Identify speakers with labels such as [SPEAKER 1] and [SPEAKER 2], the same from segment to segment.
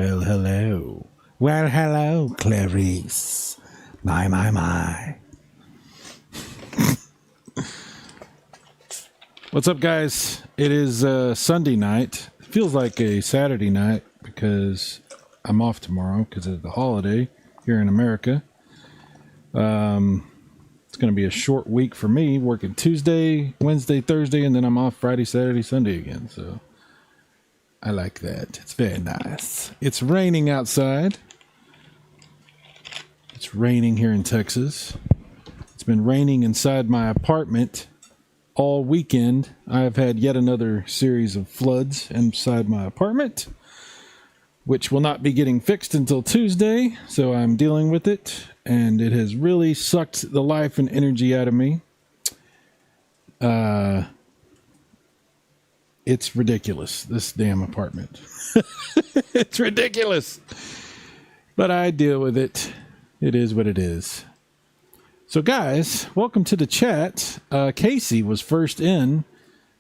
[SPEAKER 1] Well, hello. Well, hello, Clarice. My. What's up, guys? It is Sunday night. It feels like a Saturday night because I'm off tomorrow because of the holiday here in America. It's going to be a short week for me, working Tuesday, Wednesday, Thursday, and then I'm off Friday, Saturday, Sunday again. So I like that. It's very nice. It's raining outside. It's raining here in Texas. It's been raining inside my apartment all weekend. I have had yet another series of floods inside my apartment, which will not be getting fixed until Tuesday, so I'm dealing with it, and it has really sucked the life and energy out of me. It's ridiculous, this damn apartment. It's ridiculous. But I deal with it. It is what it is. So guys, welcome to the chat. Casey was first in.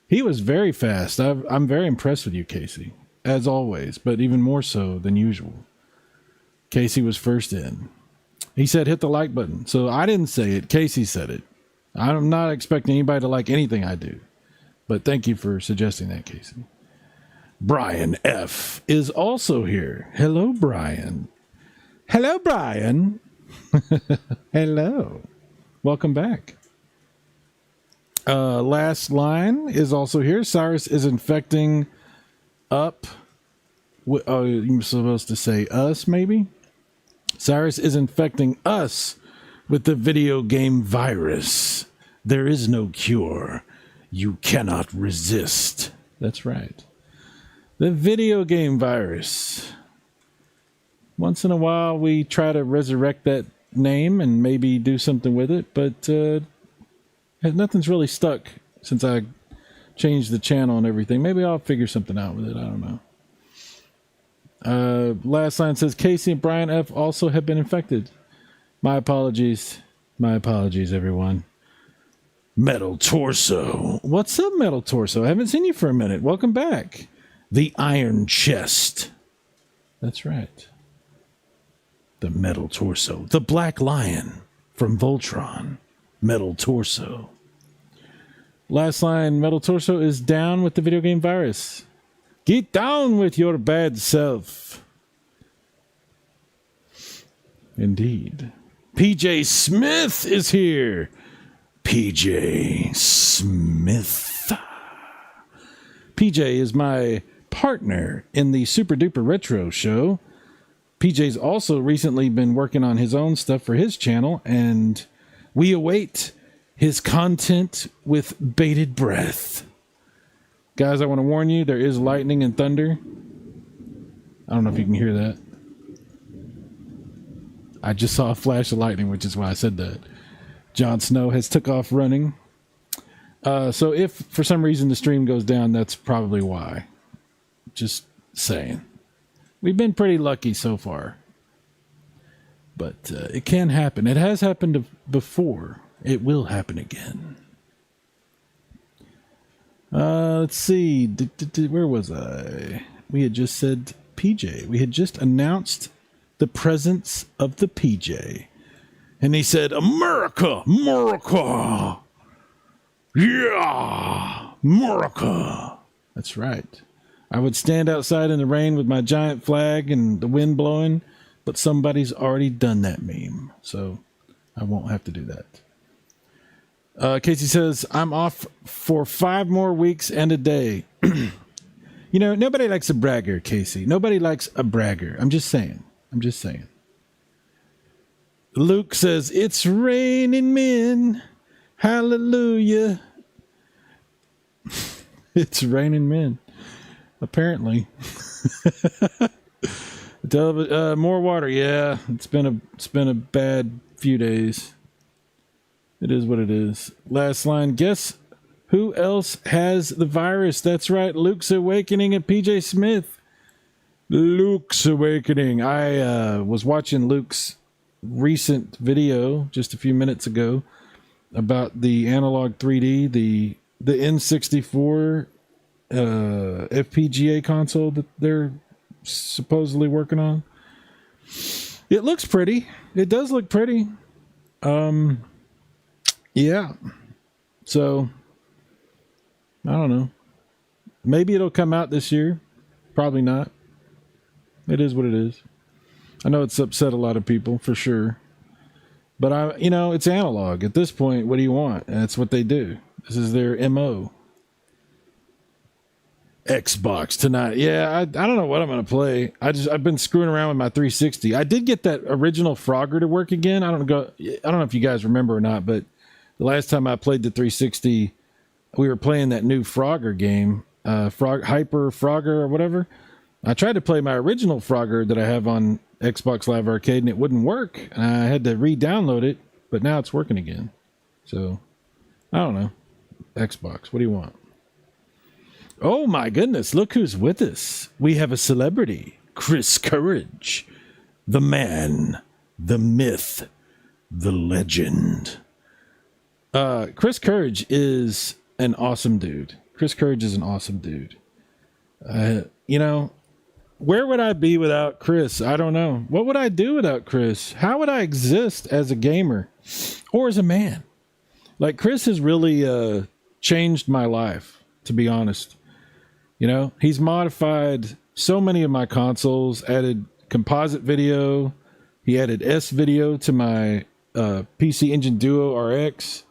[SPEAKER 1] He was very fast. I'm very impressed with you, Casey, as always, but even more so than usual. Casey was first in. He said hit the like button. So I didn't say it. Casey said it. I'm not expecting anybody to like anything I do. But thank you for suggesting that, Casey. Brian F. is also here. Hello, Brian. Hello, Brian. Hello. Welcome back. Last line is also here. Cyrus is infecting up. Oh, you're supposed to say us, maybe? Cyrus is infecting us with the video game virus. There is no cure. You cannot resist. That's right. The video game virus. Once in a while, we try to resurrect that name and maybe do something with it, but nothing's really stuck since I changed the channel and everything. Maybe I'll figure something out with it. I don't know. Last line says, Casey and Brian F. also have been infected. My apologies. My apologies, everyone. Metal Torso. What's up, Metal Torso? I haven't seen you for a minute. Welcome back. The Iron Chest. That's right. The Metal Torso. The Black Lion from Voltron. Metal Torso. Last line, Metal Torso is down with the video game virus. Get down with your bad self. Indeed. PJ Smith is here. PJ Smith. PJ is my partner in the Super Duper Retro show. PJ's also recently been working on his own stuff for his channel, and we await his content with bated breath. Guys, I want to warn you, there is lightning and thunder. I don't know if you can hear that. I just saw a flash of lightning, which is why I said that. Jon Snow has took off running. So if for some reason the stream goes down, that's probably why. Just saying. We've been pretty lucky so far. But it can happen. It has happened before. It will happen again. Let's see. Where was I? We had just said PJ. We had just announced the presence of the PJ. And he said, America! America! Yeah! America! That's right. I would stand outside in the rain with my giant flag and the wind blowing, but somebody's already done that meme, so I won't have to do that. Casey says, I'm off for 5 more weeks and a day. You know, nobody likes a bragger, Casey. Nobody likes a bragger. I'm just saying. Luke says, it's raining men. Hallelujah. It's raining men. Apparently. More water. Yeah, it's been a bad few days. It is what it is. Last line. Guess who else has the virus? That's right. Luke's Awakening at PJ Smith. Luke's Awakening. I was watching Luke's recent video just a few minutes ago about the Analog 3D, the N64 FPGA console that they're supposedly working on. It looks pretty. It does look pretty. Yeah. So, I don't know. Maybe it'll come out this year. Probably not. It is what it is. I know it's upset a lot of people, for sure. But, it's analog. At this point, what do you want? That's what they do. This is their MO. Xbox tonight. Yeah, I don't know what I'm going to play. I've been screwing around with my 360. I did get that original Frogger to work again. I don't know if you guys remember or not, but the last time I played the 360, we were playing that new Frogger game, Hyper Frogger or whatever. I tried to play my original Frogger that I have on Xbox Live Arcade, and it wouldn't work. And I had to re-download it, but now it's working again. So, I don't know. Xbox, what do you want? Oh my goodness, look who's with us. We have a celebrity, Chris Courage, the man, the myth, the legend. Chris Courage is an awesome dude. Where would I be without Chris? I don't know. What would I do without Chris? How would I exist as a gamer or as a man? Like, Chris has really changed my life, to be honest. He's modified so many of my consoles, added composite video. He added S video to my PC Engine Duo RX.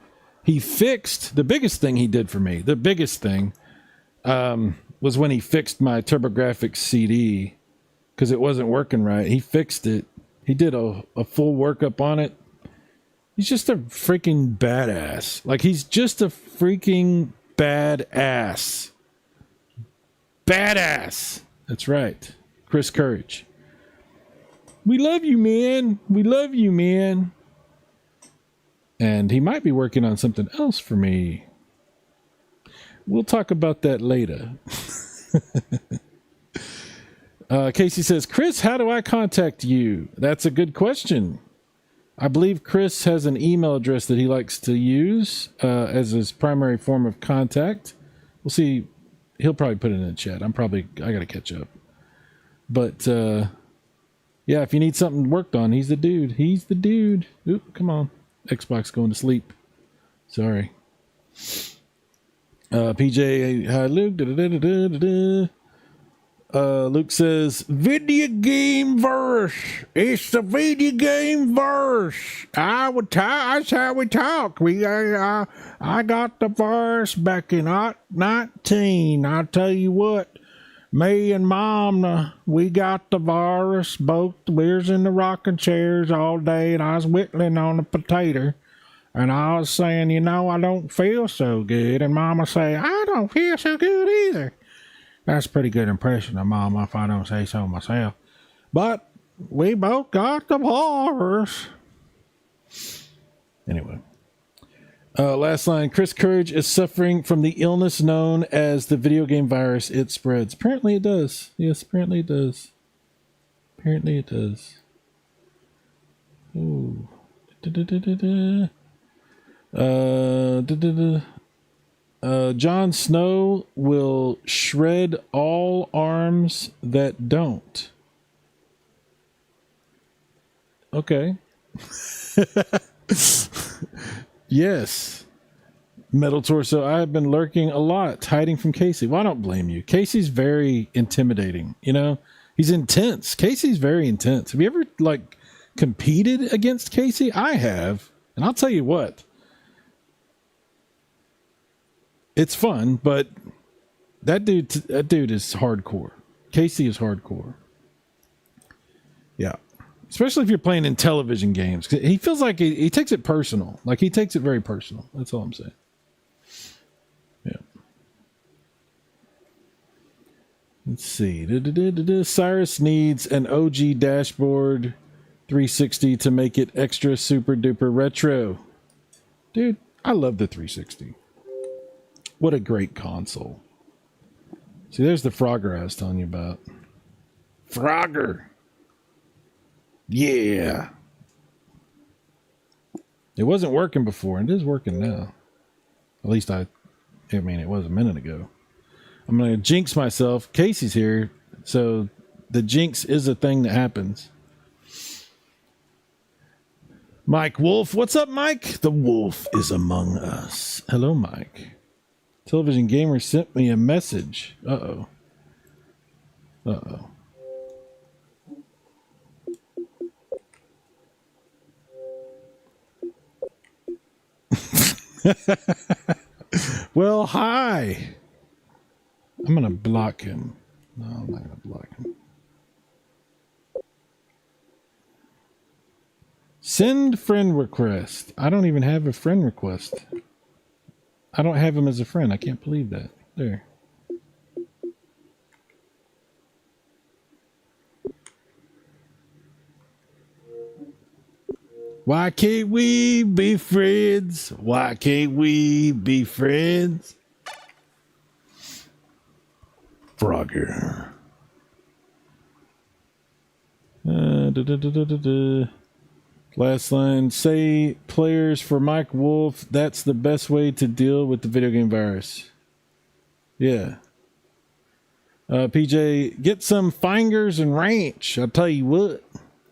[SPEAKER 1] He fixed the biggest thing he did for me. The biggest thing was when he fixed my TurboGrafx CD because it wasn't working right. He fixed it. He did a full workup on it. He's just a freaking badass. Like, he's just a freaking badass. Badass. That's right. Chris Courage. We love you, man. We love you, man. And he might be working on something else for me. We'll talk about that later. Casey says, Chris, how do I contact you? That's a good question. I believe Chris has an email address that he likes to use as his primary form of contact. We'll see. He'll probably put it in the chat. I got to catch up. But, yeah, if you need something worked on, he's the dude. He's the dude. Oop, come on. Xbox going to sleep. Sorry. PJ, hi, Luke. Luke says, video game verse. It's the video game verse. That's how we talk. I got the verse back in 19. I tell you what, me and Mom, we got the virus. Both we was in the rocking chairs all day, and I was whittling on a potato. And I was saying, I don't feel so good. And Mama say, I don't feel so good either. That's a pretty good impression of Mama, if I don't say so myself. But we both got the virus. Anyway. Last line. Chris Courage is suffering from the illness known as the video game virus. It spreads. Apparently it does. Yes, apparently it does. Apparently it does. Ooh. Jon Snow will shred all arms that don't. Okay. Yes. Metal Torso, I have been lurking a lot, hiding from Casey. Well, I don't blame you. Casey's very intimidating, He's intense. Casey's very intense. Have you ever, competed against Casey? I have. And I'll tell you what. It's fun, but that dude is hardcore. Casey is hardcore. Yeah. Especially if you're playing in television games. He feels like he takes it personal. Like, he takes it very personal. That's all I'm saying. Yeah. Let's see. Cyrus needs an OG dashboard 360 to make it extra super duper retro. Dude, I love the 360. What a great console. See, there's the Frogger I was telling you about. Frogger. Yeah. It wasn't working before, and it is working now. At least it was a minute ago. I'm going to jinx myself. Casey's here, so the jinx is a thing that happens. Mike Wolf. What's up, Mike? The wolf is among us. Hello, Mike. Television Gamer sent me a message. Uh-oh. Uh-oh. Well, hi. I'm going to block him. No, I'm not going to block him. Send friend request. I don't even have a friend request. I don't have him as a friend. I can't believe that. There. Why can't we be friends? Why can't we be friends? Frogger. Last line. Say players for Mike Wolf. That's the best way to deal with the video game virus. Yeah. PJ, get some fingers and ranch. I'll tell you what.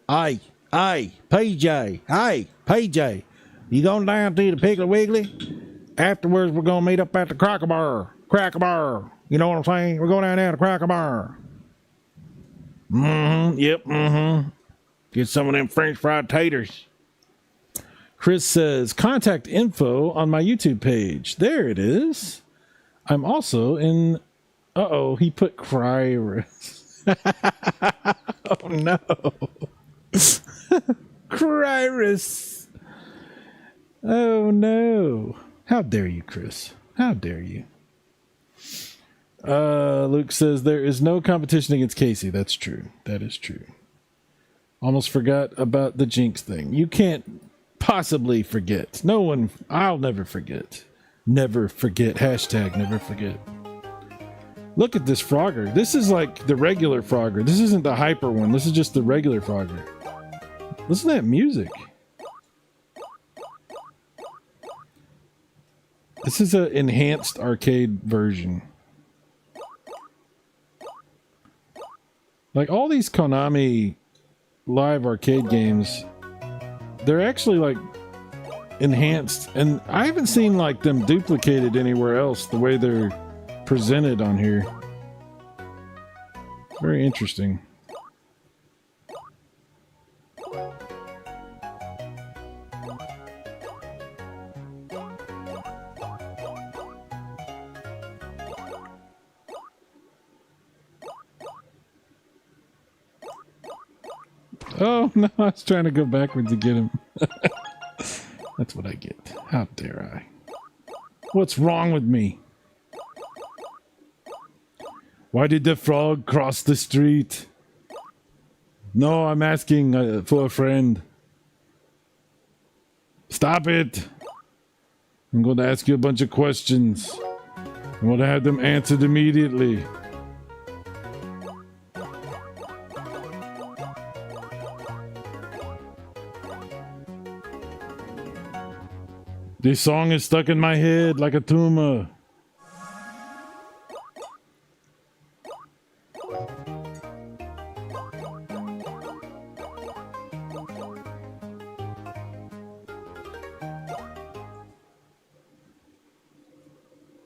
[SPEAKER 1] Hey, PJ. Hey, PJ. You going down to the Piggly Wiggly? Afterwards, we're going to meet up at the Cracker Bar. Cracker Bar. You know what I'm saying? We're going down there to Cracker Bar. Yep. Get some of them French fried taters. Chris says, contact info on my YouTube page. There it is. I'm also in... Uh-oh, he put Cyrus. Oh, no. Cyrus. Oh, no. How dare you, Chris? How dare you? Luke says, there is no competition against Casey. That's true. That is true. Almost forgot about the jinx thing. You can't possibly forget. No one... I'll never forget. Never forget. Hashtag never forget. Look at this Frogger. This is like the regular Frogger. This isn't the hyper one. This is just the regular Frogger. Listen to that music. This is an enhanced arcade version. Like all these Konami live arcade games, they're actually like enhanced, and I haven't seen like them duplicated anywhere else the way they're presented on here. Very interesting. Oh no, I was trying to go backwards to get him. That's what I get. How dare I? What's wrong with me? Why did the frog cross the street? No, I'm asking for a friend. Stop it. I'm going to ask you a bunch of questions. I want to have them answered immediately. This song is stuck in my head like a tumor.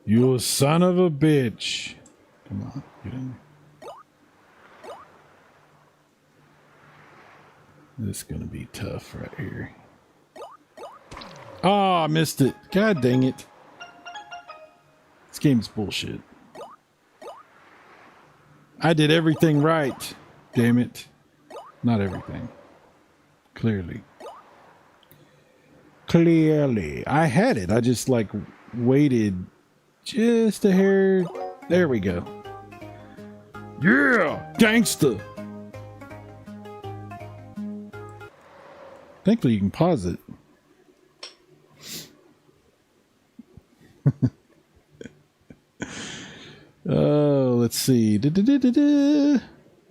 [SPEAKER 1] You son of a bitch. Come on, get in. This is gonna be tough right here. Oh, I missed it. God dang it. This game's bullshit. I did everything right. Damn it. Not everything. Clearly. Clearly. I had it. I just like waited just a hair. There we go. Yeah, gangsta. Thankfully you can pause it. Oh, let's see.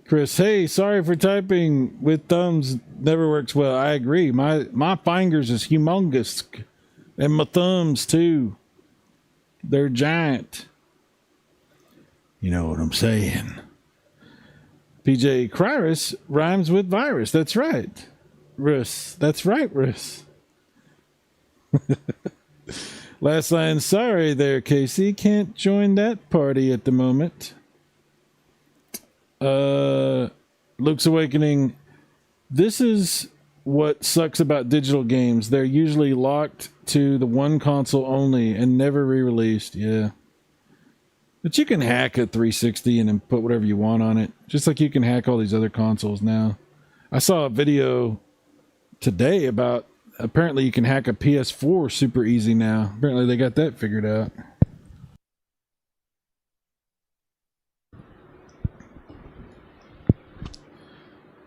[SPEAKER 1] Chris, hey, sorry for typing with thumbs. Never works well. I agree. My fingers is humongous, and my thumbs too. They're giant. You know what I'm saying? PJ Cyrus rhymes with virus. That's right. Russ. That's right, Russ. Last line. Sorry there, Casey. Can't join that party at the moment. Luke's Awakening. This is what sucks about digital games. They're usually locked to the one console only and never re-released. Yeah. But you can hack a 360 and then put whatever you want on it. Just like you can hack all these other consoles now. I saw a video today about apparently you can hack a PS4 super easy now. Apparently they got that figured out.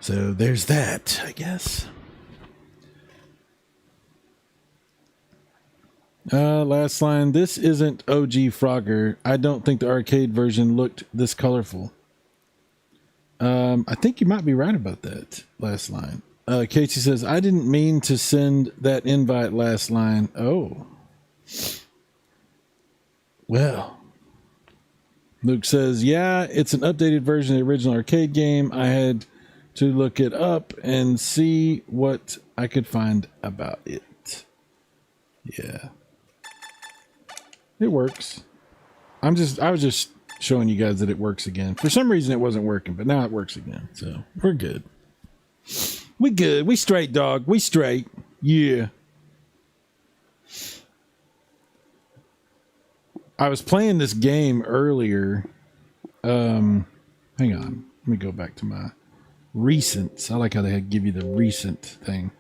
[SPEAKER 1] So there's that, I guess. Last line. This isn't OG Frogger. I don't think the arcade version looked this colorful. I think you might be right about that. Last line. Casey says, I didn't mean to send that invite. Last line. Oh. Well. Luke says, yeah, it's an updated version of the original arcade game. I had to look it up and see what I could find about it. Yeah. It works. I was just showing you guys that it works again. For some reason it wasn't working, but now it works again. So we're good. We good. We straight, dog. We straight. Yeah. I was playing this game earlier. Hang on. Let me go back to my recents. I like how they give you the recent thing.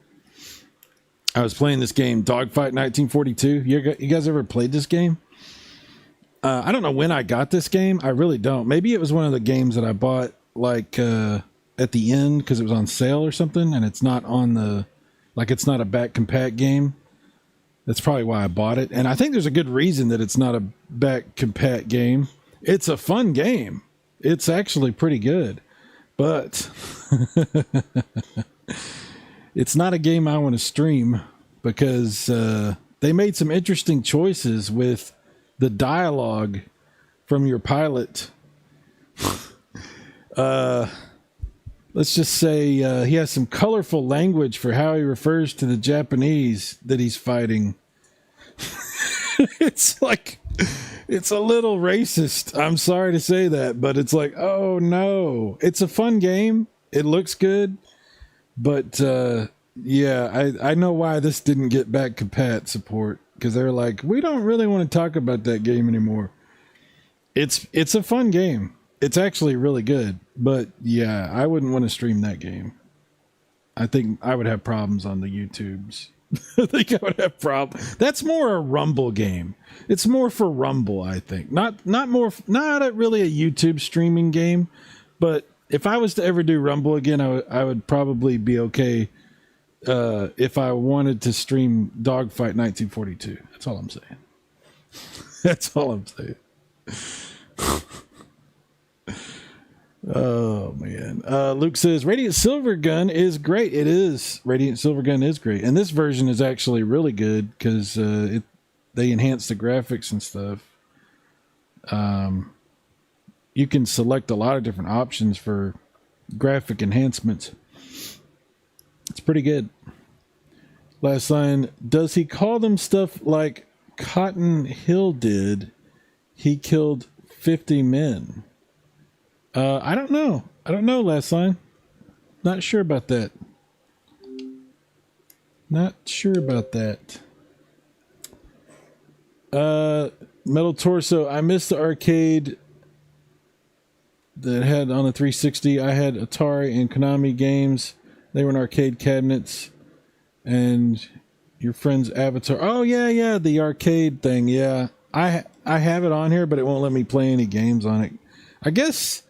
[SPEAKER 1] I was playing this game, Dogfight 1942. You guys ever played this game? I don't know when I got this game. I really don't. Maybe it was one of the games that I bought like at the end because it was on sale or something, and it's not on the, like it's not a back compat game. That's probably why I bought it. And I think there's a good reason that it's not a back compat game. It's a fun game. It's actually pretty good. But it's not a game I want to stream because they made some interesting choices with the dialogue from your pilot. Let's just say he has some colorful language for how he refers to the Japanese that he's fighting. It's like, it's a little racist. I'm sorry to say that, but it's like, oh no. It's a fun game. It looks good. But yeah, I know why this didn't get back compat support. Because they're like, we don't really want to talk about that game anymore. It's a fun game. It's actually really good. But yeah, I wouldn't want to stream that game. I think I would have problems on the YouTubes. I think I would have problems. That's more a Rumble game. It's more for Rumble, I think. Not really a YouTube streaming game. But if I was to ever do Rumble again, I would probably be okay if I wanted to stream Dogfight 1942. That's all I'm saying. That's all I'm saying. Oh, man. Luke says, Radiant Silvergun is great. It is. Radiant Silvergun is great. And this version is actually really good because they enhance the graphics and stuff. You can select a lot of different options for graphic enhancements. It's pretty good. Last line. Does he call them stuff like Cotton Hill did? He killed 50 men. I don't know. I don't know, last line. Not sure about that. Not sure about that. Metal Torso. I missed the arcade that had on the 360. I had Atari and Konami games. They were in arcade cabinets. And your friend's Avatar. Oh, yeah, the arcade thing. Yeah, I have it on here, but it won't let me play any games on it. I guess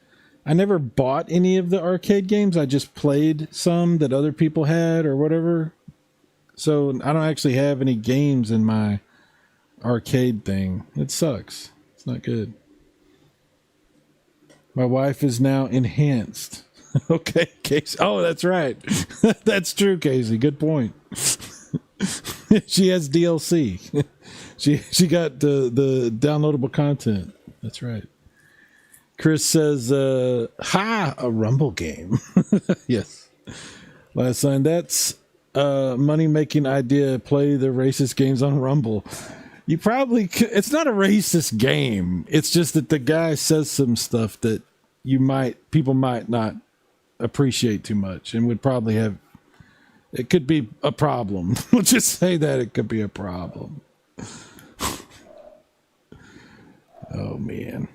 [SPEAKER 1] I never bought any of the arcade games. I just played some that other people had or whatever. So I don't actually have any games in my arcade thing. It sucks. It's not good. My wife is now enhanced. Okay, Casey. Oh, that's right. That's true, Casey. Good point. She has DLC. She got the downloadable content. That's right. Chris says, ha, a Rumble game. Yes. Last line, that's a money-making idea. Play the racist games on Rumble. You probably could. It's not a racist game. It's just that the guy says some stuff that people might not appreciate too much and would probably have. It could be a problem. We'll just say that it could be a problem. Oh, man.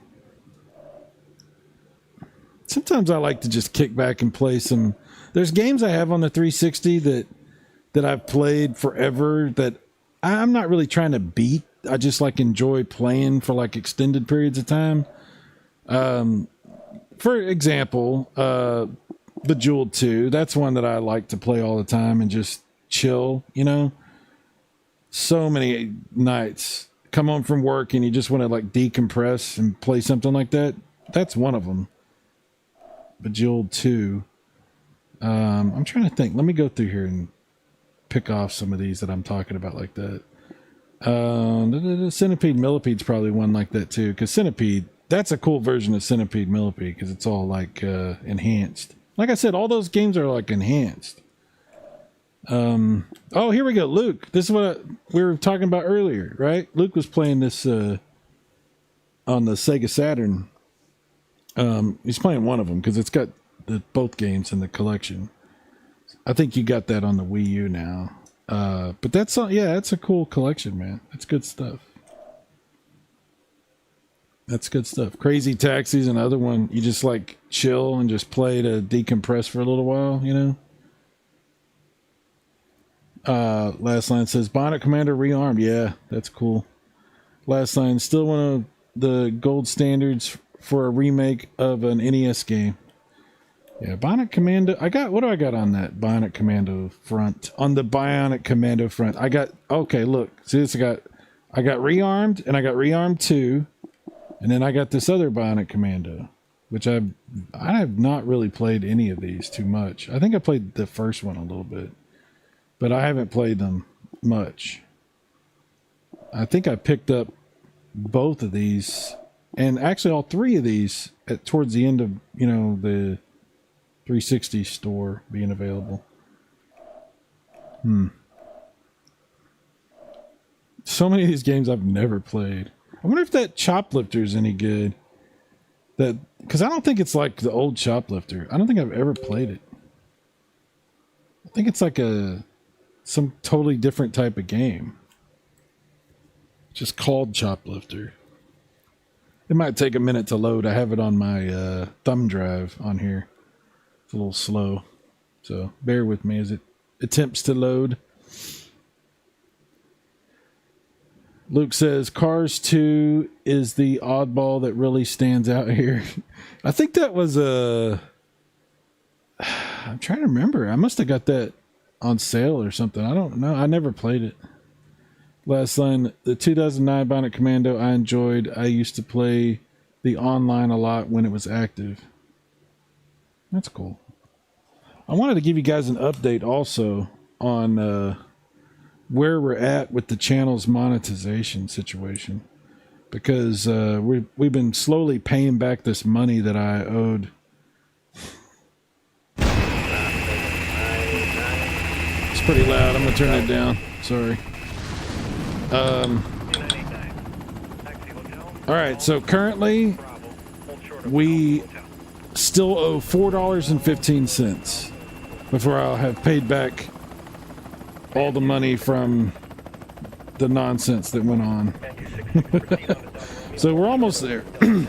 [SPEAKER 1] Sometimes I like to just kick back and play some. There's games I have on the 360 that I've played forever that I'm not really trying to beat. I just like enjoy playing for like extended periods of time. For example, Bejeweled 2. That's one that I like to play all the time and just chill, you know. So many nights. Come home from work and you just want to like decompress and play something like that. That's one of them. Bejeweled 2. I'm trying to think. Let me go through here and pick off some of these that I'm talking about like that. Centipede Millipede's probably one like that too. Because Centipede, that's a cool version of Centipede Millipede because it's all like enhanced. Like I said, all those games are like enhanced. Oh, here we go. Luke, this is what we were talking about earlier, right? Luke was playing this on the Sega Saturn. He's playing one of them because it's got both games in the collection. I think you got that on the Wii U now. But that's a cool collection, man. That's good stuff. That's good stuff. Crazy Taxi's another one. You just like chill and just play to decompress for a little while, you know? Last line says Bonnet Commander rearmed. Yeah, that's cool. Last line, still one of the gold standards for a remake of an NES game. Yeah, Bionic Commando. What do I got on that Bionic Commando front? On the Bionic Commando front, okay, look. See this? I got rearmed and I got rearmed 2. And then I got this other Bionic Commando, which I have not really played any of these too much. I think I played the first one a little bit, but I haven't played them much. I think I picked up both of these, and actually all 3 of these towards the end of, you know, the 360 store being available. So many of these games I've never played. I wonder if that Choplifter is any good. Because I don't think it's like the old Choplifter. I don't think I've ever played it. I think it's like some totally different type of game. Just called Choplifter. It might take a minute to load. I have it on my thumb drive on here. It's a little slow. So bear with me as it attempts to load. Luke says Cars 2 is the oddball that really stands out here. I think that was I'm trying to remember. I must have got that on sale or something. I don't know. I never played it. Last line, the 2009 Bionic Commando I enjoyed. I used to play the online a lot when it was active. That's cool. I wanted to give you guys an update also on where we're at with the channel's monetization situation, because we've been slowly paying back this money that I owed. It's pretty loud. I'm gonna turn it down. Sorry. All right. So currently, we still owe $4.15 before I'll have paid back all the money from the nonsense that went on. So we're almost there.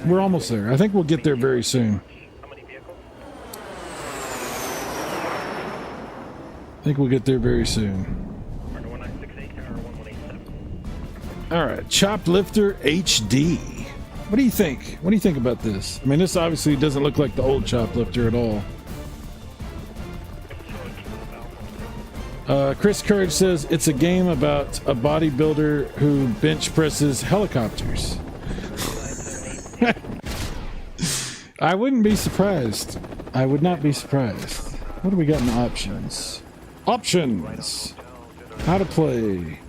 [SPEAKER 1] We're almost there. I think we'll get there very soon. I think we'll get there very soon. All right, Choplifter HD. What do you think? What do you think about this? I mean, this obviously doesn't look like the old Choplifter at all. Chris Courage says it's a game about a bodybuilder who bench presses helicopters. I wouldn't be surprised. I would not be surprised. What do we got in the options? Options! How to play.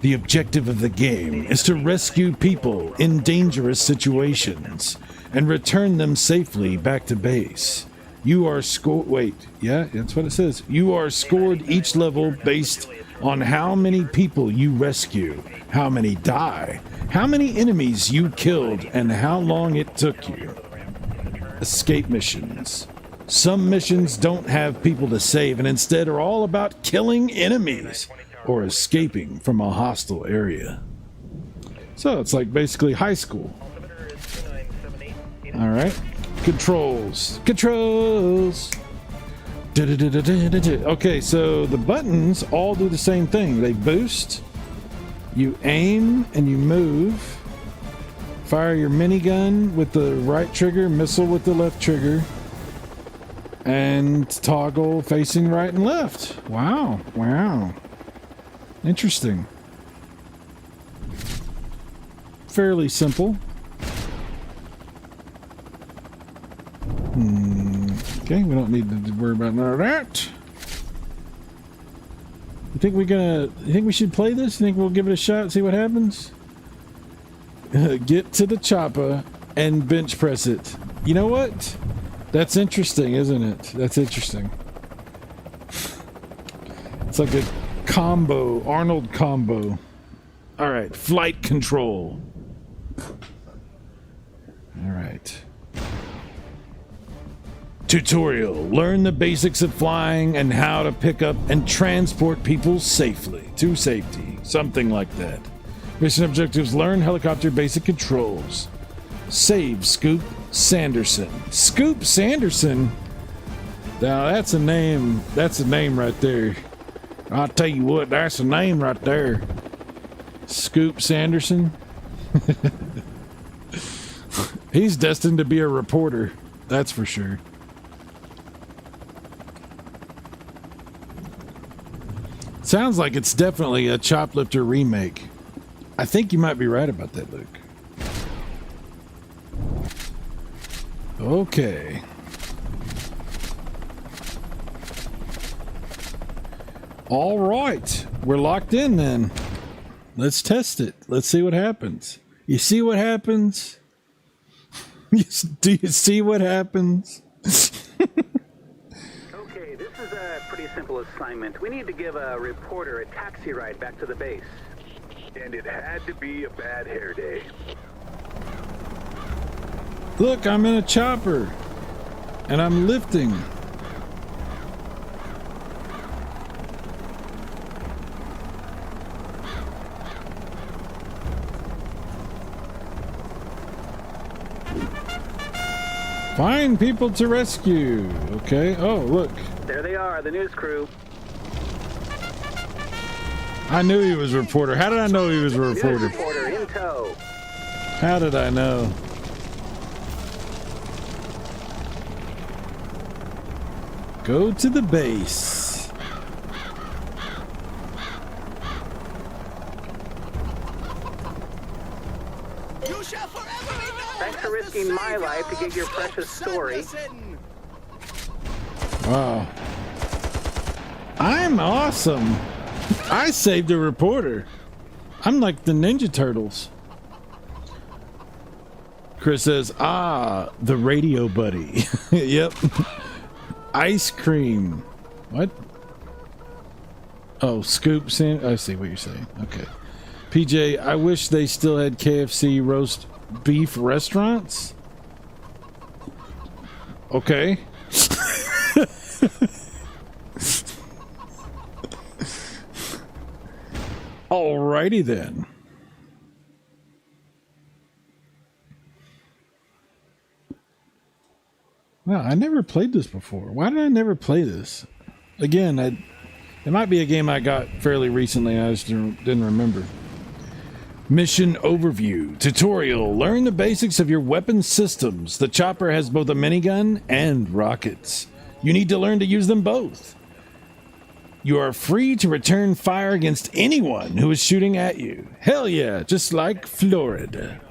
[SPEAKER 1] The objective of the game is to rescue people in dangerous situations. and return them safely back to base. You are scored. Wait, yeah, that's what it says. You are scored each level based on how many people you rescue, how many die, how many enemies you killed, and how long it took you. Escape missions. Some missions don't have people to save and instead are all about killing enemies or escaping from a hostile area. So it's like basically high school. All right. Controls. Okay, so the buttons all do the same thing. They boost, you aim, and you move. Fire your minigun with the right trigger, missile with the left trigger, and toggle facing right and left. Wow. Interesting. Fairly simple. Okay, we don't need to worry about none of that. You think we should play this? You think we'll give it a shot and see what happens? Get to the chopper and bench press it. You know what? That's interesting, isn't it? That's interesting. It's like a combo, Arnold combo. All right, flight control. All right. Tutorial. Learn the basics of flying and how to pick up and transport people safely to safety. Something like that. Mission objectives. Learn helicopter basic controls. Save Scoop Sanderson. Scoop Sanderson? Now that's a name. That's a name right there. I'll tell you what, that's a name right there. Scoop Sanderson. He's destined to be a reporter. That's for sure. Sounds like it's definitely a Choplifter remake. I think you might be right about that, Luke. Okay. All right. We're locked in then. Let's test it. Let's see what happens. You see what happens? Do you see what happens?
[SPEAKER 2] Okay, this is a pretty simple assignment. We need to give a reporter a taxi ride back to the base.
[SPEAKER 3] And it had to be a bad hair day.
[SPEAKER 1] Look, I'm in a chopper. And I'm lifting. Find people to rescue. Okay. Oh, look.
[SPEAKER 2] There they are, the news crew.
[SPEAKER 1] I knew he was a reporter. How did I know he was a reporter?
[SPEAKER 2] News reporter in tow.
[SPEAKER 1] How did I know? Go to the base.
[SPEAKER 4] You shall forever be known.
[SPEAKER 2] Thanks for risking my life to get your precious story.
[SPEAKER 1] Wow. I'm awesome. I saved a reporter. I'm like the Ninja Turtles. Chris says, ah, the radio buddy. Yep. Ice cream. What? Oh, Scoop Sand. I see what you're saying. Okay. PJ, I wish they still had KFC roast beef restaurants. Okay. Alrighty then. Wow, I never played this before. Why did I never play this? Again, it might be a game I got fairly recently. I just didn't remember. Mission overview. Tutorial. Learn the basics of your weapon systems. The chopper has both a minigun and rockets. You need to learn to use them both. You are free to return fire against anyone who is shooting at you. Hell yeah, just like Florida.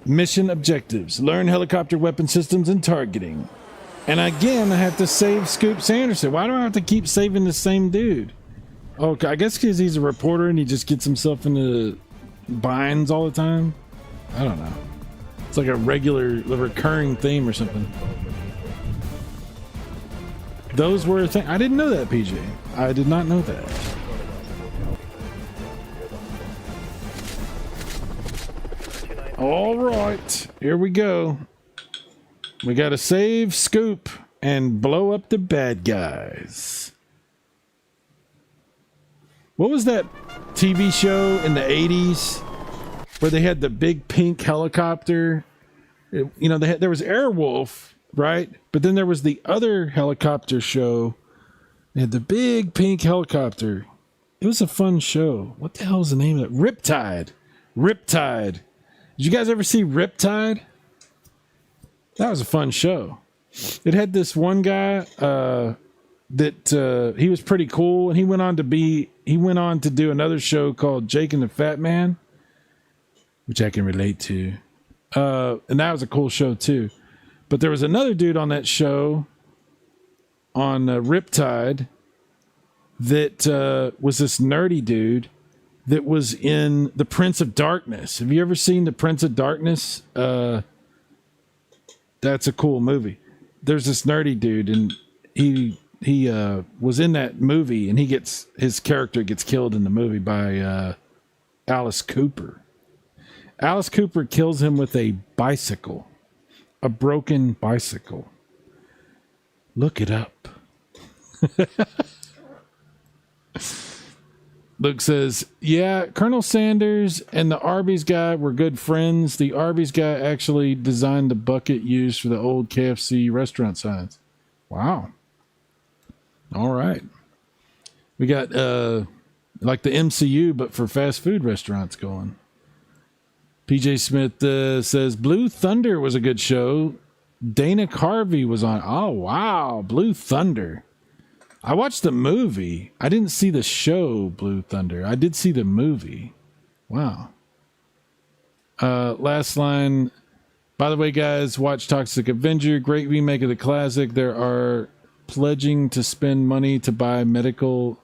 [SPEAKER 1] Mission objectives. Learn helicopter weapon systems and targeting. And again, I have to save Scoop Sanderson. Why do I have to keep saving the same dude? Okay, I guess because he's a reporter and he just gets himself into binds all the time. I don't know. It's like a recurring theme or something. Those were a thing. I didn't know that, PJ. I did not know that. All right, here we go. We got to save Scoop and blow up the bad guys. What was that TV show in the 80s where they had the big pink helicopter? There was Airwolf, right? But then there was the other helicopter show. They had the big pink helicopter. It was a fun show. What the hell is the name of it? Riptide. Riptide. Did you guys ever see Riptide? That was a fun show. It had this one guy that he was pretty cool, and he went on to do another show called Jake and the Fat Man, which I can relate to. And that was a cool show too. But there was another dude on that show on Riptide that was this nerdy dude that was in The Prince of Darkness. Have you ever seen The Prince of Darkness? That's a cool movie. There's this nerdy dude, and he was in that movie, and his character gets killed in the movie by Alice Cooper. Alice Cooper kills him with a bicycle, a broken bicycle. Look it up. Luke says, yeah, Colonel Sanders and the Arby's guy were good friends. The Arby's guy actually designed the bucket used for the old KFC restaurant signs. Wow. All right. We got like the MCU, but for fast food restaurants going. PJ Smith says, Blue Thunder was a good show. Dana Carvey was on. Oh, wow. Blue Thunder. I watched the movie. I didn't see the show, Blue Thunder. I did see the movie. Wow. Last line. By the way, guys, watch Toxic Avenger. Great remake of the classic. There are pledging to spend money to buy medical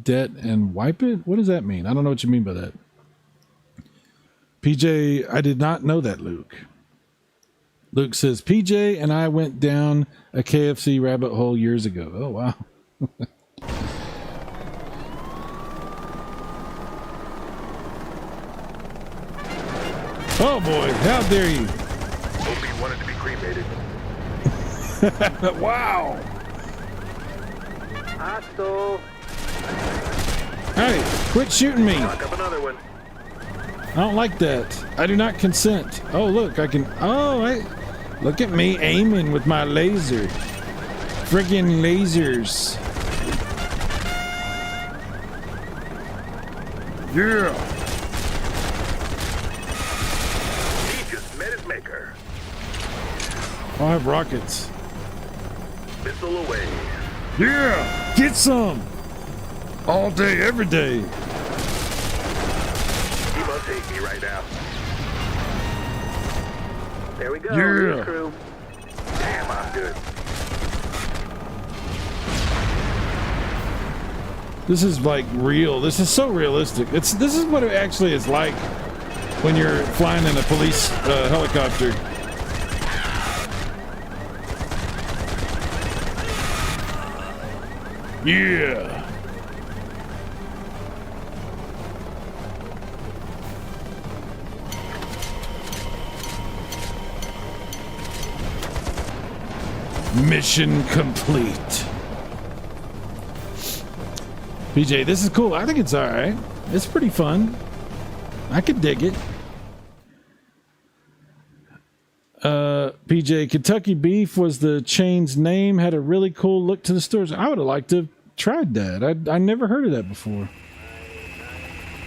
[SPEAKER 1] debt and wipe it. What does that mean? I don't know what you mean by that. PJ, I did not know that, Luke. Luke says, PJ and I went down a KFC rabbit hole years ago. Oh, wow. Oh boy, how dare you!
[SPEAKER 3] Hope you wanted to be cremated.
[SPEAKER 1] Wow!
[SPEAKER 2] Hostile.
[SPEAKER 1] Hey, quit shooting me!
[SPEAKER 3] Knock up another one.
[SPEAKER 1] I don't like that. I do not consent. Oh look, I can. Oh, look at me aiming with my laser. Friggin' lasers. Yeah.
[SPEAKER 3] He just met his maker.
[SPEAKER 1] I have rockets.
[SPEAKER 3] Missile away.
[SPEAKER 1] Yeah, get some. All day, every day.
[SPEAKER 3] He must hate me right now.
[SPEAKER 2] There we go.
[SPEAKER 1] Yeah.
[SPEAKER 2] Crew.
[SPEAKER 3] Damn, I'm good.
[SPEAKER 1] This is like real. This is so realistic. This is what it actually is like when you're flying in a police helicopter. Yeah. Mission complete. PJ, this is cool. I think it's all right. It's pretty fun. I could dig it. PJ, Kentucky Beef was the chain's name. Had a really cool look to the stores. I would have liked to have tried that. I never heard of that before.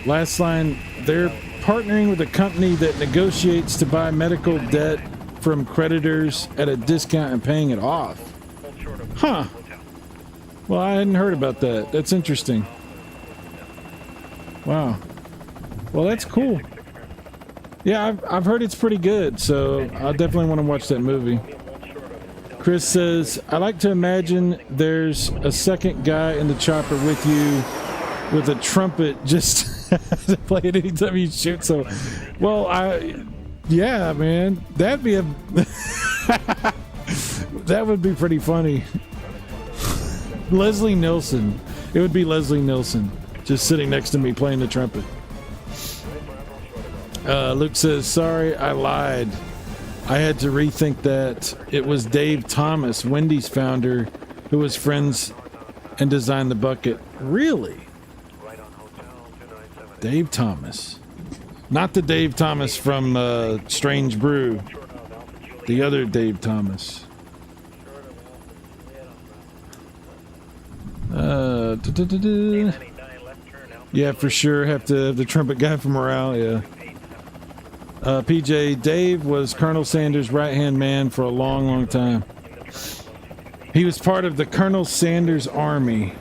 [SPEAKER 1] Last line, they're partnering with a company that negotiates to buy medical debt from creditors at a discount and paying it off. Huh. Well, I hadn't heard about that. That's interesting. Wow. Well, that's cool. Yeah, I've heard it's pretty good, so I definitely want to watch that movie. Chris says, I like to imagine there's a second guy in the chopper with you with a trumpet just to play it anytime you shoot. So, well, Yeah, man. That'd be a that would be pretty funny. Leslie Nielsen. It would be Leslie Nielsen just sitting next to me playing the trumpet. Luke says, sorry, I lied. I had to rethink that. It was Dave Thomas, Wendy's founder, who was friends and designed the bucket. Really? Dave Thomas. Not the Dave Thomas from Strange Brew. The other Dave Thomas. Yeah, for sure. Have to have the trumpet guy from morale. Yeah. PJ, Dave was Colonel Sanders' right-hand man for a long, long time. He was part of the Colonel Sanders Army.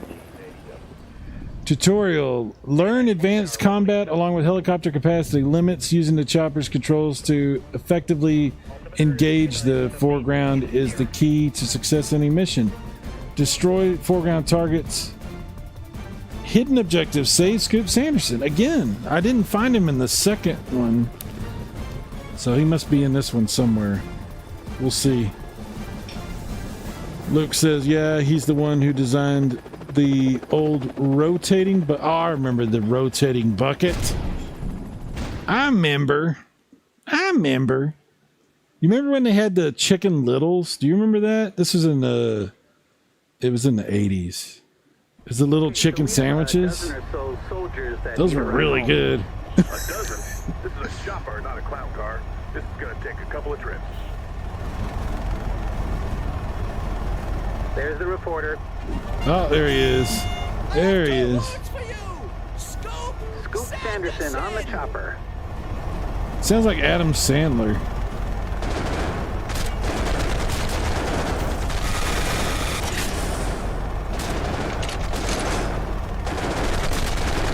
[SPEAKER 1] Tutorial. Learn advanced combat along with helicopter capacity limits using the chopper's controls to effectively engage the foreground is the key to success in any mission. Destroy foreground targets. Hidden objectives. Save Scoop Sanderson. Again, I didn't find him in the second one. So he must be in this one somewhere. We'll see. Luke says, yeah, he's the one who designed the old rotating, but I remember the rotating bucket. I remember. You remember when they had the Chicken Littles? Do you remember that? This was in the, it was in the 80s. It was the little chicken sandwiches. Those were really good.
[SPEAKER 3] A dozen? This is a chopper, not a clown car. This is gonna take a couple of trips.
[SPEAKER 2] There's the reporter.
[SPEAKER 1] Oh, there he is. There he is.
[SPEAKER 2] Scoop Sanderson on the chopper.
[SPEAKER 1] Sounds like Adam Sandler.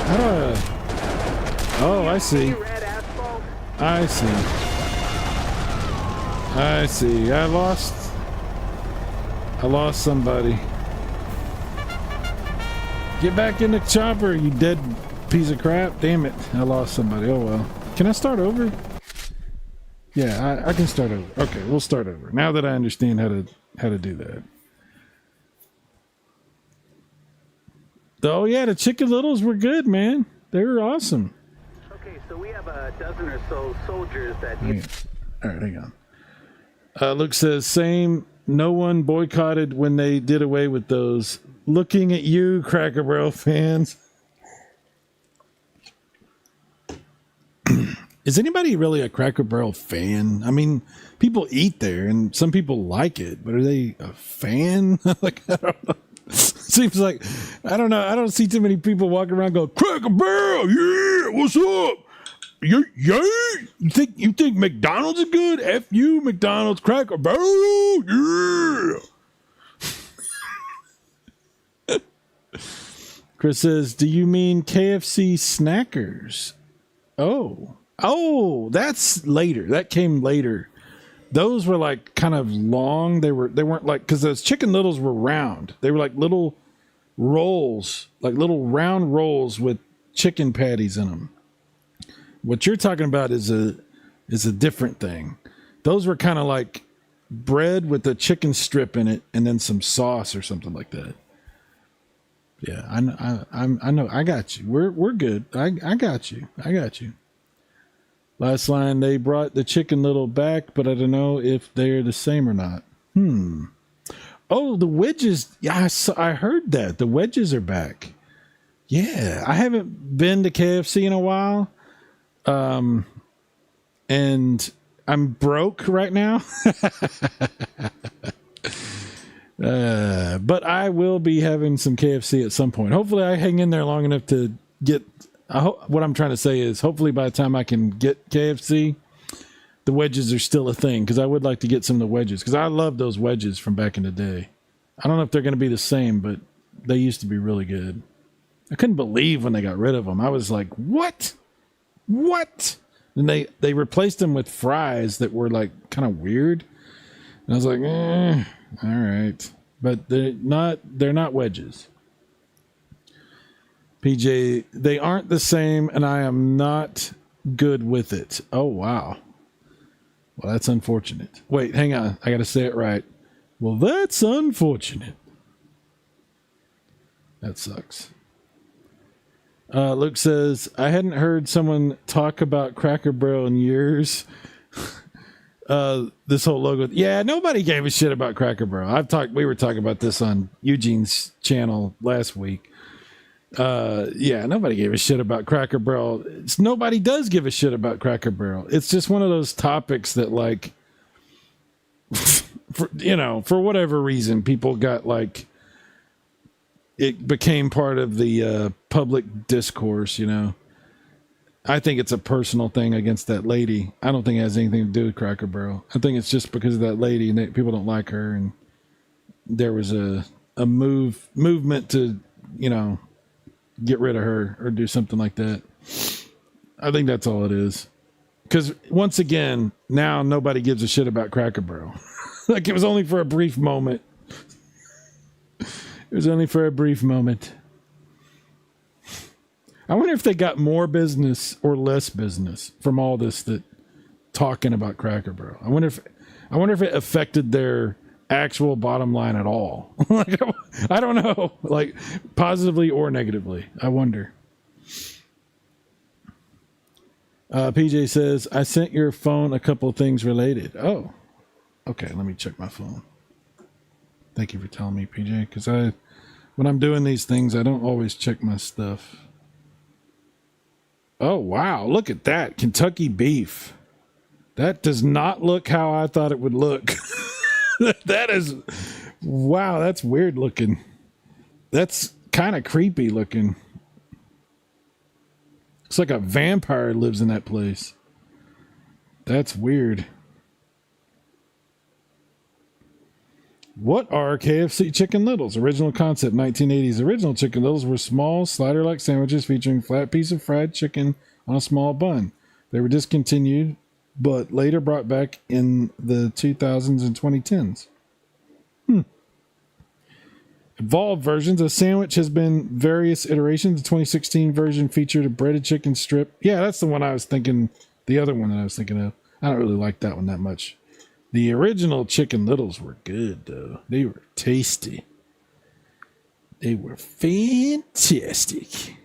[SPEAKER 1] How do I... Oh, I see. I see. I see. I lost somebody. Get back in the chopper, you dead piece of crap. Damn it. I lost somebody. Oh well. Can I start over? Yeah, I can start over. Okay, we'll start over. Now that I understand how to do that. Oh yeah, the Chicken Littles were good, man. They were awesome.
[SPEAKER 2] Okay, so we have a dozen or so soldiers that...
[SPEAKER 1] All right, hang on. Luke says, same. No one boycotted when they did away with those. Looking at you, Cracker Barrel fans. Is anybody really a Cracker Barrel fan? I mean, people eat there, and some people like it, but are they a fan? Like, I don't know. Seems like, I don't know. I don't see too many people walking around going, Cracker Barrel, yeah, what's up? Yeah, you think McDonald's is good? F you, McDonald's, Cracker Barrel, yeah. Chris says, do you mean KFC snackers? Oh, that's later. That came later. Those were like kind of long. They weren't like, because those Chicken Littles were round. They were like little rolls, like little round rolls with chicken patties in them. What you're talking about is a different thing. Those were kind of like bread with a chicken strip in it and then some sauce or something like that. Yeah, I know. I got you. We're good. I got you. Last line, they brought the Chicken Little back, but I don't know if they're the same or not. Oh, the wedges. Yeah, I heard that. The wedges are back. Yeah, I haven't been to KFC in a while. And I'm broke right now. But I will be having some KFC at some point. Hopefully I hang in there long enough to get... what I'm trying to say is hopefully by the time I can get KFC, the wedges are still a thing, because I would like to get some of the wedges, because I love those wedges from back in the day. I don't know if they're going to be the same, but they used to be really good. I couldn't believe when they got rid of them. I was like, what? And they replaced them with fries that were like kind of weird. And I was like, all right. But they're not wedges. PJ, they aren't the same, and I am not good with it. Oh, wow. Well, that's unfortunate. Wait, hang on. I got to say it right. Well, that's unfortunate. That sucks. Luke says, I hadn't heard someone talk about Cracker Barrel in years. This whole logo. Yeah, nobody gave a shit about Cracker Barrel. We were talking about this on Eugene's channel last week. Yeah, nobody gave a shit about Cracker Barrel. Nobody does give a shit about Cracker Barrel. It's just one of those topics that, like, for whatever reason, people got, like, it became part of the public discourse, I think it's a personal thing against that lady. I don't think it has anything to do with Cracker Barrel. I think it's just because of that lady and people don't like her, and there was a movement to, get rid of her or do something like that. I think that's all it is. Because once again, now nobody gives a shit about Cracker Barrel. Like, it was only for a brief moment. It was only for a brief moment. I wonder if they got more business or less business from all this talking about Cracker Barrel. I wonder if it affected their actual bottom line at all. Like, I don't know, like, positively or negatively. I wonder. PJ says, I sent your phone a couple of things related. Oh, okay. Let me check my phone. Thank you for telling me, PJ, because when I'm doing these things, I don't always check my stuff. Oh, wow. Look at that. Kentucky beef. That does not look how I thought it would look. That is, wow, that's weird looking. That's kind of creepy looking. It's like a vampire lives in that place. That's weird. What are KFC Chicken Littles? Original concept, 1980s. Original Chicken Littles were small, slider-like sandwiches featuring a flat piece of fried chicken on a small bun. They were discontinued, but later brought back in the 2000s and 2010s. Evolved versions. A sandwich has been various iterations. The 2016 version featured a breaded chicken strip. Yeah, that's the one I was thinking. The other one that I was thinking of. I don't really like that one that much. The original Chicken Littles were good, though. They were tasty. They were fantastic.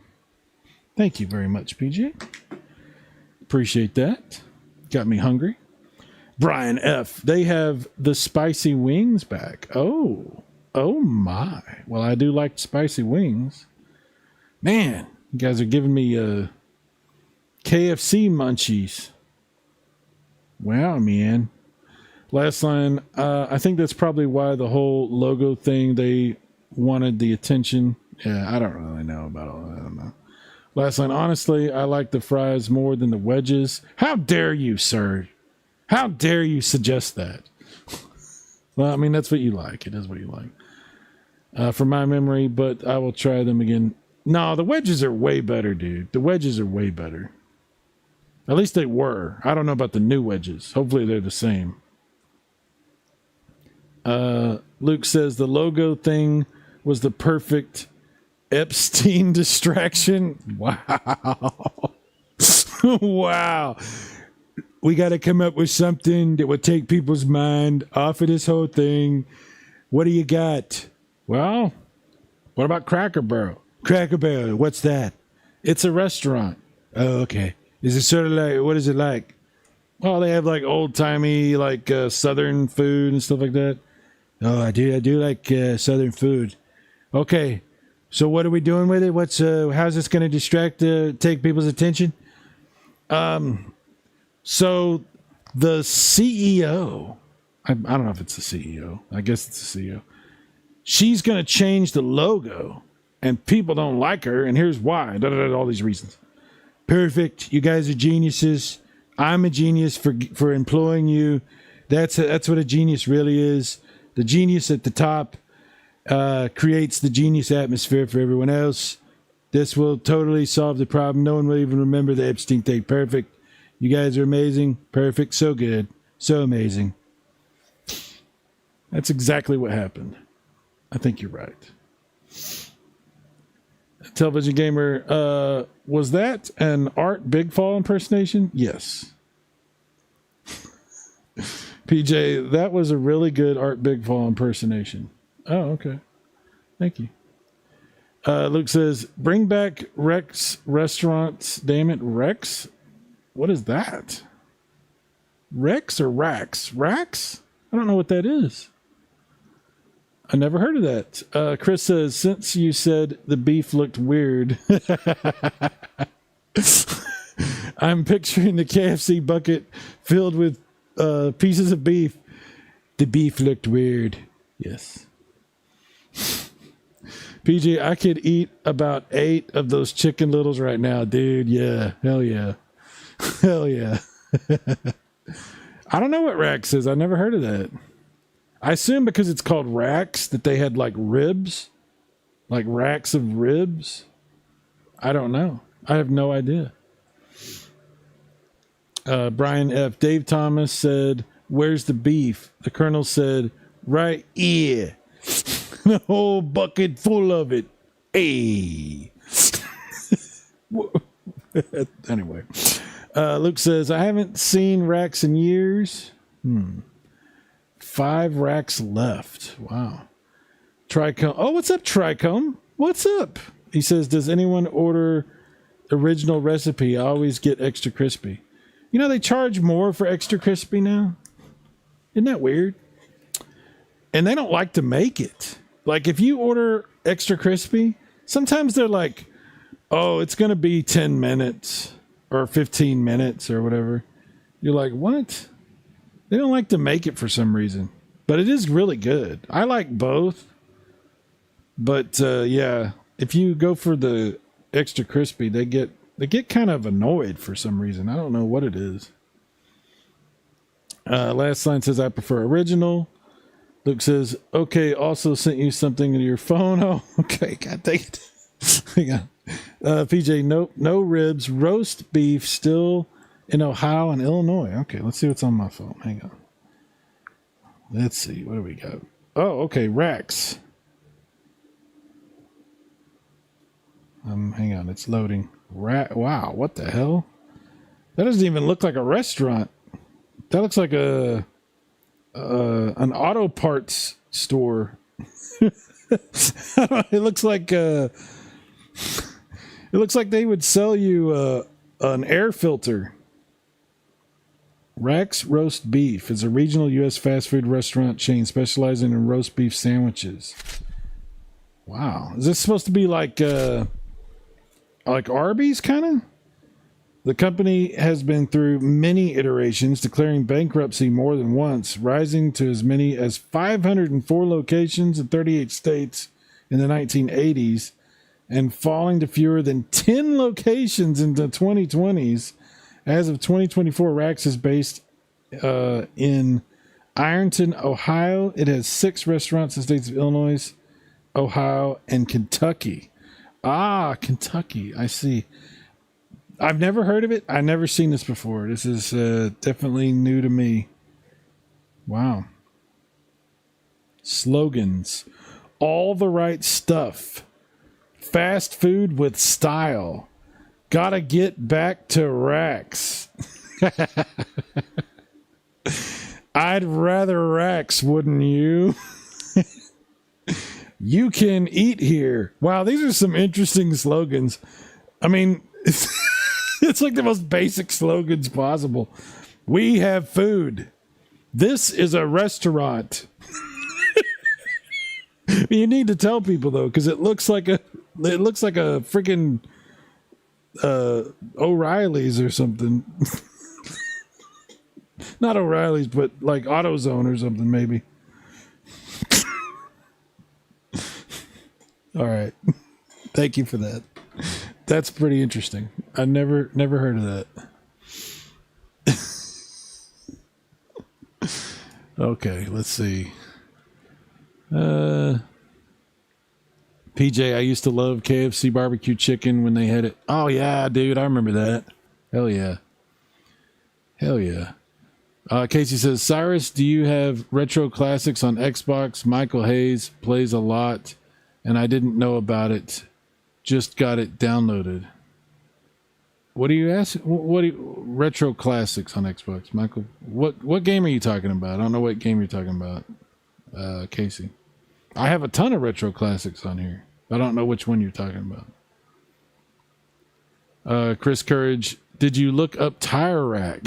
[SPEAKER 1] Thank you very much, PJ. Appreciate that. Got me hungry. Brian F. They have the spicy wings back. Oh my. Well, I do like spicy wings. Man, you guys are giving me KFC munchies. Wow, man. Last line. I think that's probably why the whole logo thing, they wanted the attention. Yeah, I don't really know about all that. I don't know. Last line. Honestly, I like the fries more than the wedges. How dare you, sir? How dare you suggest that? Well, I mean, that's what you like. It is what you like. From my memory, but I will try them again. No, the wedges are way better, dude. The wedges are way better. At least they were. I don't know about the new wedges. Hopefully they're the same. Luke says the logo thing was the perfect Epstein distraction. Wow. Wow. We got to come up with something that will take people's mind off of this whole thing. What do you got? Well, what about Cracker Barrel? Cracker Barrel, what's that? It's a restaurant. Oh, okay. Is it sort of like, what is it like? Well, they have like old-timey, like Southern food and stuff like that. Oh, I do like Southern food. Okay, so what are we doing with it? How's this going to distract, take people's attention? So the CEO, I don't know if it's the CEO. I guess it's the CEO. She's going to change the logo, and people don't like her, and here's why. All these reasons. Perfect. You guys are geniuses. I'm a genius for employing you. That's what a genius really is. The genius at the top creates the genius atmosphere for everyone else. This will totally solve the problem. No one will even remember the Epstein thing. Perfect. You guys are amazing. Perfect. So good. So amazing. That's exactly what happened. I think you're right. Television Gamer, was that an Art Big Fall impersonation? Yes. PJ, that was a really good Art Bigfall impersonation. Oh, okay. Thank you. Luke says, bring back Rex restaurants. Damn it, Rex? What is that? Rex or Rax? Rax? I don't know what that is. I never heard of that. Chris says, since you said the beef looked weird, I'm picturing the KFC bucket filled with pieces of beef. The beef looked weird. Yes. PG, I could eat about 8 of those Chicken Littles right now, dude. Yeah. Hell yeah. Hell yeah. I don't know what Rax is. I never heard of that. I assume because it's called Rax that they had like ribs, like racks of ribs. I don't know. I have no idea. Brian F. Dave Thomas said, where's the beef? The Colonel said, right here. The whole bucket full of it. Hey. Anyway. Luke says, I haven't seen racks in years. 5 racks left. Wow. Tricomb. Oh, what's up, Tricomb? What's up? He says, does anyone order original recipe? I always get extra crispy. You know, they charge more for extra crispy now. Isn't that weird? And they don't like to make it. Like, if you order extra crispy, sometimes they're like, oh, it's going to be 10 minutes or 15 minutes or whatever. You're like, what? They don't like to make it for some reason. But it is really good. I like both. But, yeah, if you go for the extra crispy, they get kind of annoyed for some reason. I don't know what it is. Last line says, I prefer original. Luke says, okay, also sent you something to your phone. Oh, okay, God dang it. Hang on. PJ, nope, no ribs. Roast beef still in Ohio and Illinois. Okay, let's see what's on my phone. Hang on. Let's see. What do we got? Oh, okay, Rax. Hang on, it's loading. Wow, what the hell? That doesn't even look like a restaurant. That looks like an auto parts store. It looks like they would sell you an air filter. Rax Roast Beef is a regional U.S. fast food restaurant chain specializing in roast beef sandwiches. Wow, is this supposed to be like Arby's kind of? The company has been through many iterations, declaring bankruptcy more than once, rising to as many as 504 locations in 38 states in the 1980s, and falling to fewer than 10 locations in the 2020s. As of 2024, Rax is based in Ironton, Ohio. It has 6 restaurants in the states of Illinois, Ohio, and Kentucky. Ah, Kentucky. I see. I've never heard of it. I've never seen this before. This is definitely new to me. Wow. Slogans. All the right stuff. Fast food with style. Gotta get back to Rax. I'd rather Rax, wouldn't you? You can eat here. Wow, these are some interesting slogans. I mean, it's like the most basic slogans possible. We have food. This is a restaurant. You need to tell people though, because it looks like a freaking O'Reilly's or something. Not O'Reilly's, but like AutoZone or something, maybe. All right. Thank you for that. That's pretty interesting. I never heard of that. Okay, let's see. PJ, I used to love KFC barbecue chicken when they had it. Oh yeah, dude, I remember that. Hell yeah. Hell yeah. Casey says, Cyrus, do you have retro classics on Xbox? Michael Hayes plays a lot, and I didn't know about it. Just got it downloaded. What do you ask? What do you, retro classics on Xbox, Michael? What game are you talking about? I don't know what game you're talking about, Casey. I have a ton of retro classics on here. I don't know which one you're talking about. Chris Courage, did you look up Tire Rack?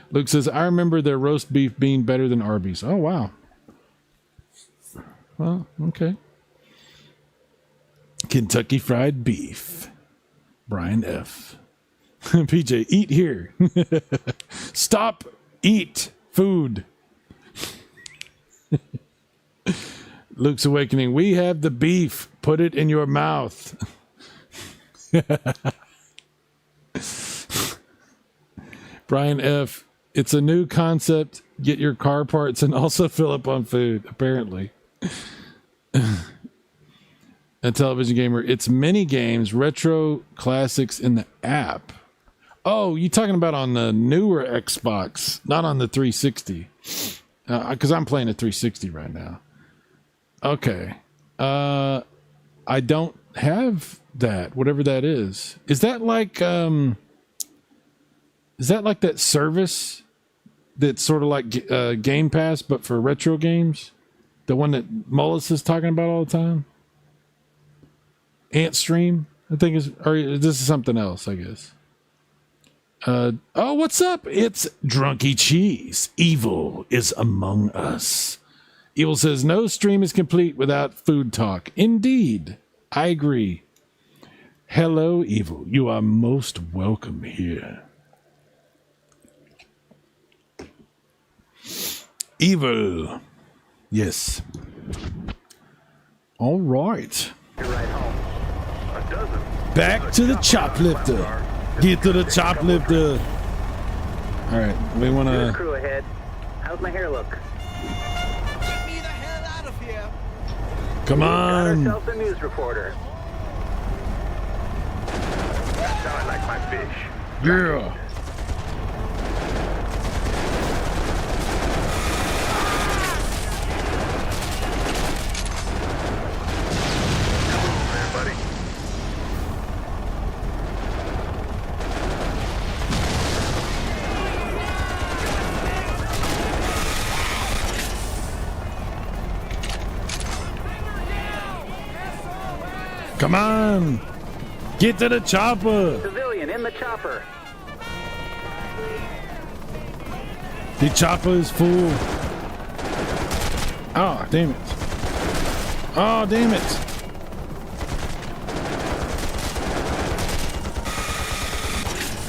[SPEAKER 1] Luke says, I remember their roast beef being better than Arby's. Oh, wow. Well, okay. Kentucky Fried Beef. Brian F. PJ, eat here. Stop, eat food. Luke's Awakening. We have the beef. Put it in your mouth. Brian F. It's a new concept. Get your car parts and also fill up on food, apparently. A television gamer. It's mini games, retro classics in the app. Oh, you talking about on the newer Xbox, not on the 360. Because I'm playing a 360 right now. Okay. I don't have that, whatever that is. Is that like that service that's sort of like Game Pass, but for retro games? The one that Mullis is talking about all the time? Antstream, I think is, or this is something else, I guess. Oh, what's up? It's Drunky Cheese. Evil is among us. Evil says, no stream is complete without food talk. Indeed. I agree. Hello, Evil. You are most welcome here. Evil. Yes. All right.
[SPEAKER 2] You're right home.
[SPEAKER 3] A dozen.
[SPEAKER 1] Back to the choplifter. Get to the choplifter. All right. We want to...
[SPEAKER 2] Crew ahead. How's my hair look?
[SPEAKER 4] Get me the hell out of here.
[SPEAKER 1] Come
[SPEAKER 2] Got
[SPEAKER 1] on.
[SPEAKER 2] ourselves a news reporter.
[SPEAKER 3] That sounded like my fish.
[SPEAKER 1] Yeah.
[SPEAKER 3] There, buddy.
[SPEAKER 1] Come on. Get to the chopper.
[SPEAKER 2] Civilian in the chopper.
[SPEAKER 1] The chopper is full. Oh, damn it. Oh, damn it.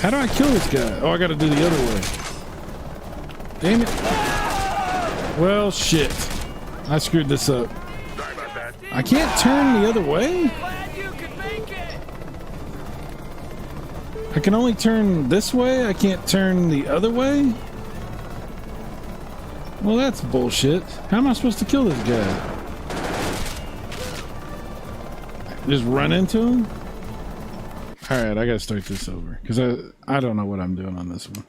[SPEAKER 1] How do I kill this guy? Oh, I got to do the other way. Damn it. Well, shit. I screwed this up.
[SPEAKER 3] Sorry about that.
[SPEAKER 1] I can't turn the other way?
[SPEAKER 4] Glad you could make it.
[SPEAKER 1] I can only turn this way? I can't turn the other way? Well, that's bullshit. How am I supposed to kill this guy? Just run into him? Alright, I gotta start this over. Because I don't know what I'm doing on this one.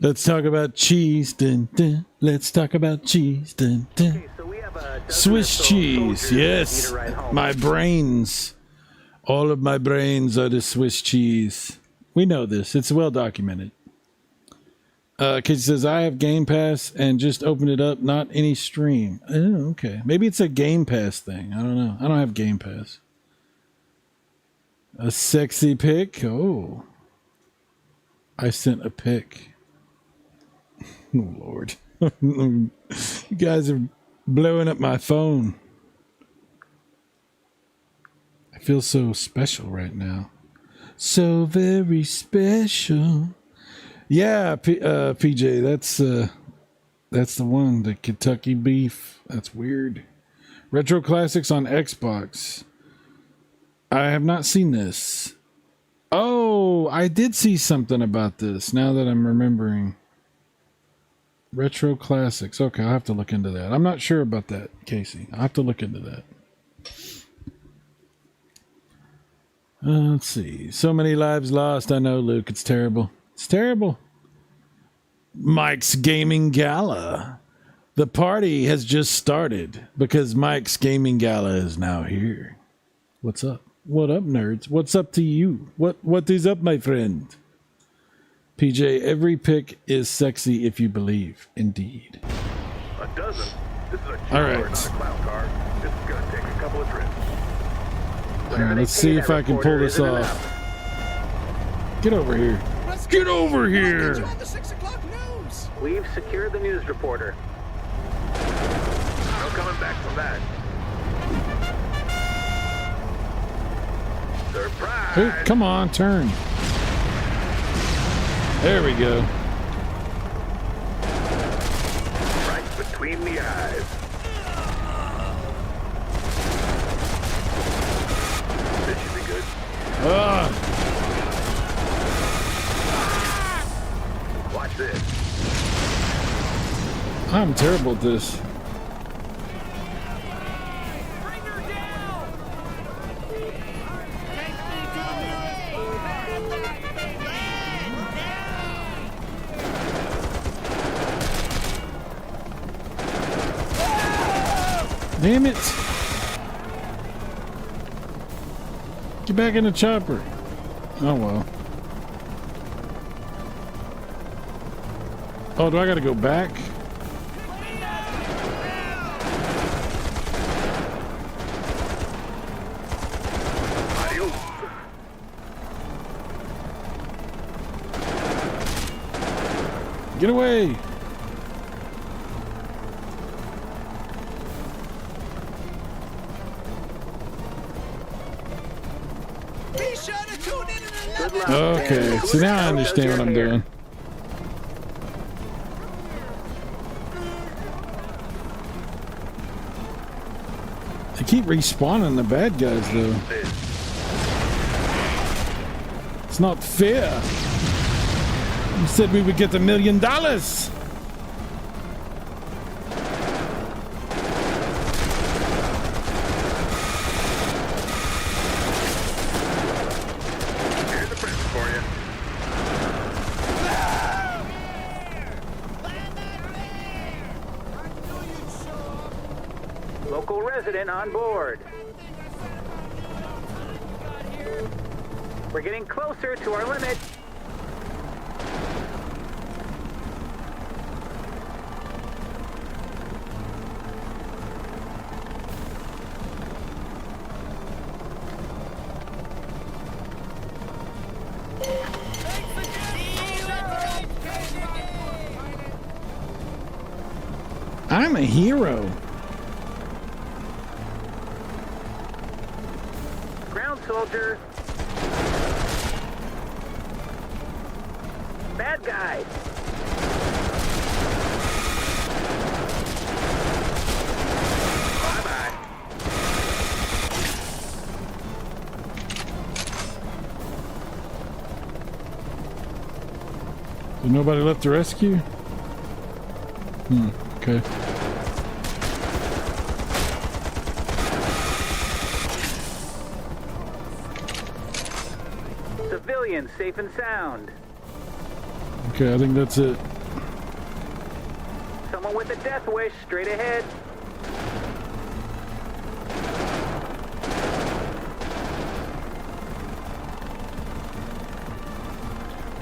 [SPEAKER 1] Let's talk about cheese. Dun, dun. Let's talk about cheese. Dun, dun.
[SPEAKER 2] Okay, so we have a dozen
[SPEAKER 1] Swiss
[SPEAKER 2] or so
[SPEAKER 1] cheese,
[SPEAKER 2] soldiers that
[SPEAKER 1] yes.
[SPEAKER 2] need a ride home.
[SPEAKER 1] My brains. All of my brains are the Swiss cheese. We know this. It's well documented. Casey says, I have Game Pass and just opened it up, not any stream. Oh, okay. Maybe it's a Game Pass thing. I don't know. I don't have Game Pass. A sexy pic? Oh. I sent a pic. Oh, Lord. You guys are blowing up my phone. I feel so special right now. So very special. Yeah, PJ, that's the one, the Kentucky beef. That's weird. Retro classics on Xbox. I have not seen this. Oh, I did see something about this now that I'm remembering. Retro classics. Okay, I'll have to look into that. I'm not sure about that, Casey. I'll have to look into that. Let's see. So many lives lost. I know, Luke. It's terrible. It's terrible. Mike's Gaming Gala. The party has just started because Mike's Gaming Gala is now here. What's up? What up, nerds? What's up to you? What is up, my friend? PJ, every pick is sexy if you believe. Indeed.
[SPEAKER 3] A dozen? This is a
[SPEAKER 1] All
[SPEAKER 3] chopper,
[SPEAKER 1] right.
[SPEAKER 3] not a clown car. This is gonna take a couple of trips.
[SPEAKER 1] All right, let's see if I can pull this off. Get over here. Get over here.
[SPEAKER 4] Get you on the 6 o'clock news.
[SPEAKER 2] We've secured the news reporter.
[SPEAKER 3] No coming back from that. Surprise!
[SPEAKER 1] Hey, come on, turn. There we go.
[SPEAKER 3] Right between the eyes. This should be good. Watch this.
[SPEAKER 1] I'm terrible at this.
[SPEAKER 4] Bring her down. Take me to the nearest.
[SPEAKER 1] Damn it. Get back in the chopper. Oh, well. Oh, do I gotta go back?
[SPEAKER 3] Adios.
[SPEAKER 1] Get away.
[SPEAKER 4] Be sure to tune in at 11.
[SPEAKER 2] Good luck.
[SPEAKER 1] Okay, so now I understand what I'm doing. They keep respawning the bad guys, though.
[SPEAKER 3] This.
[SPEAKER 1] It's not fair. You said we would get $1 million.
[SPEAKER 3] Here's a present for you.
[SPEAKER 2] Local resident on board. We're getting closer to our limit.
[SPEAKER 1] I'm a hero.
[SPEAKER 2] Ground soldier. Bad guy.
[SPEAKER 3] Bye-bye.
[SPEAKER 1] There's nobody left to rescue? Okay.
[SPEAKER 2] Civilians safe and sound.
[SPEAKER 1] Okay, I think that's it.
[SPEAKER 2] Someone with a death wish straight ahead.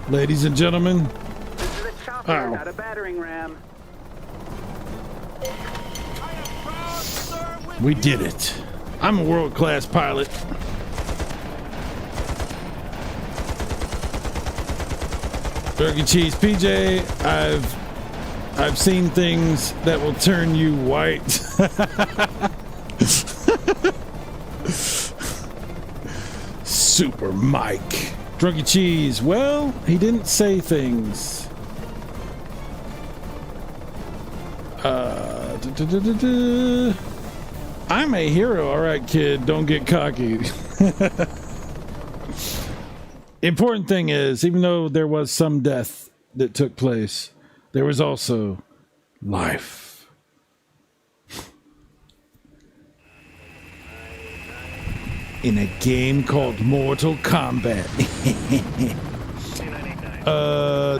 [SPEAKER 1] Ladies and gentlemen,
[SPEAKER 2] This is a chopper,
[SPEAKER 1] Ow.
[SPEAKER 2] not a battering ram.
[SPEAKER 1] we did it. I'm a world-class pilot. Turkey cheese, PJ. I've seen things that will turn you white. Super Mike. Drunky cheese. Well, he didn't say things. I'm a hero. All right, kid. Don't get cocky. Important thing is, even though there was some death that took place, there was also life. In a game called Mortal Kombat.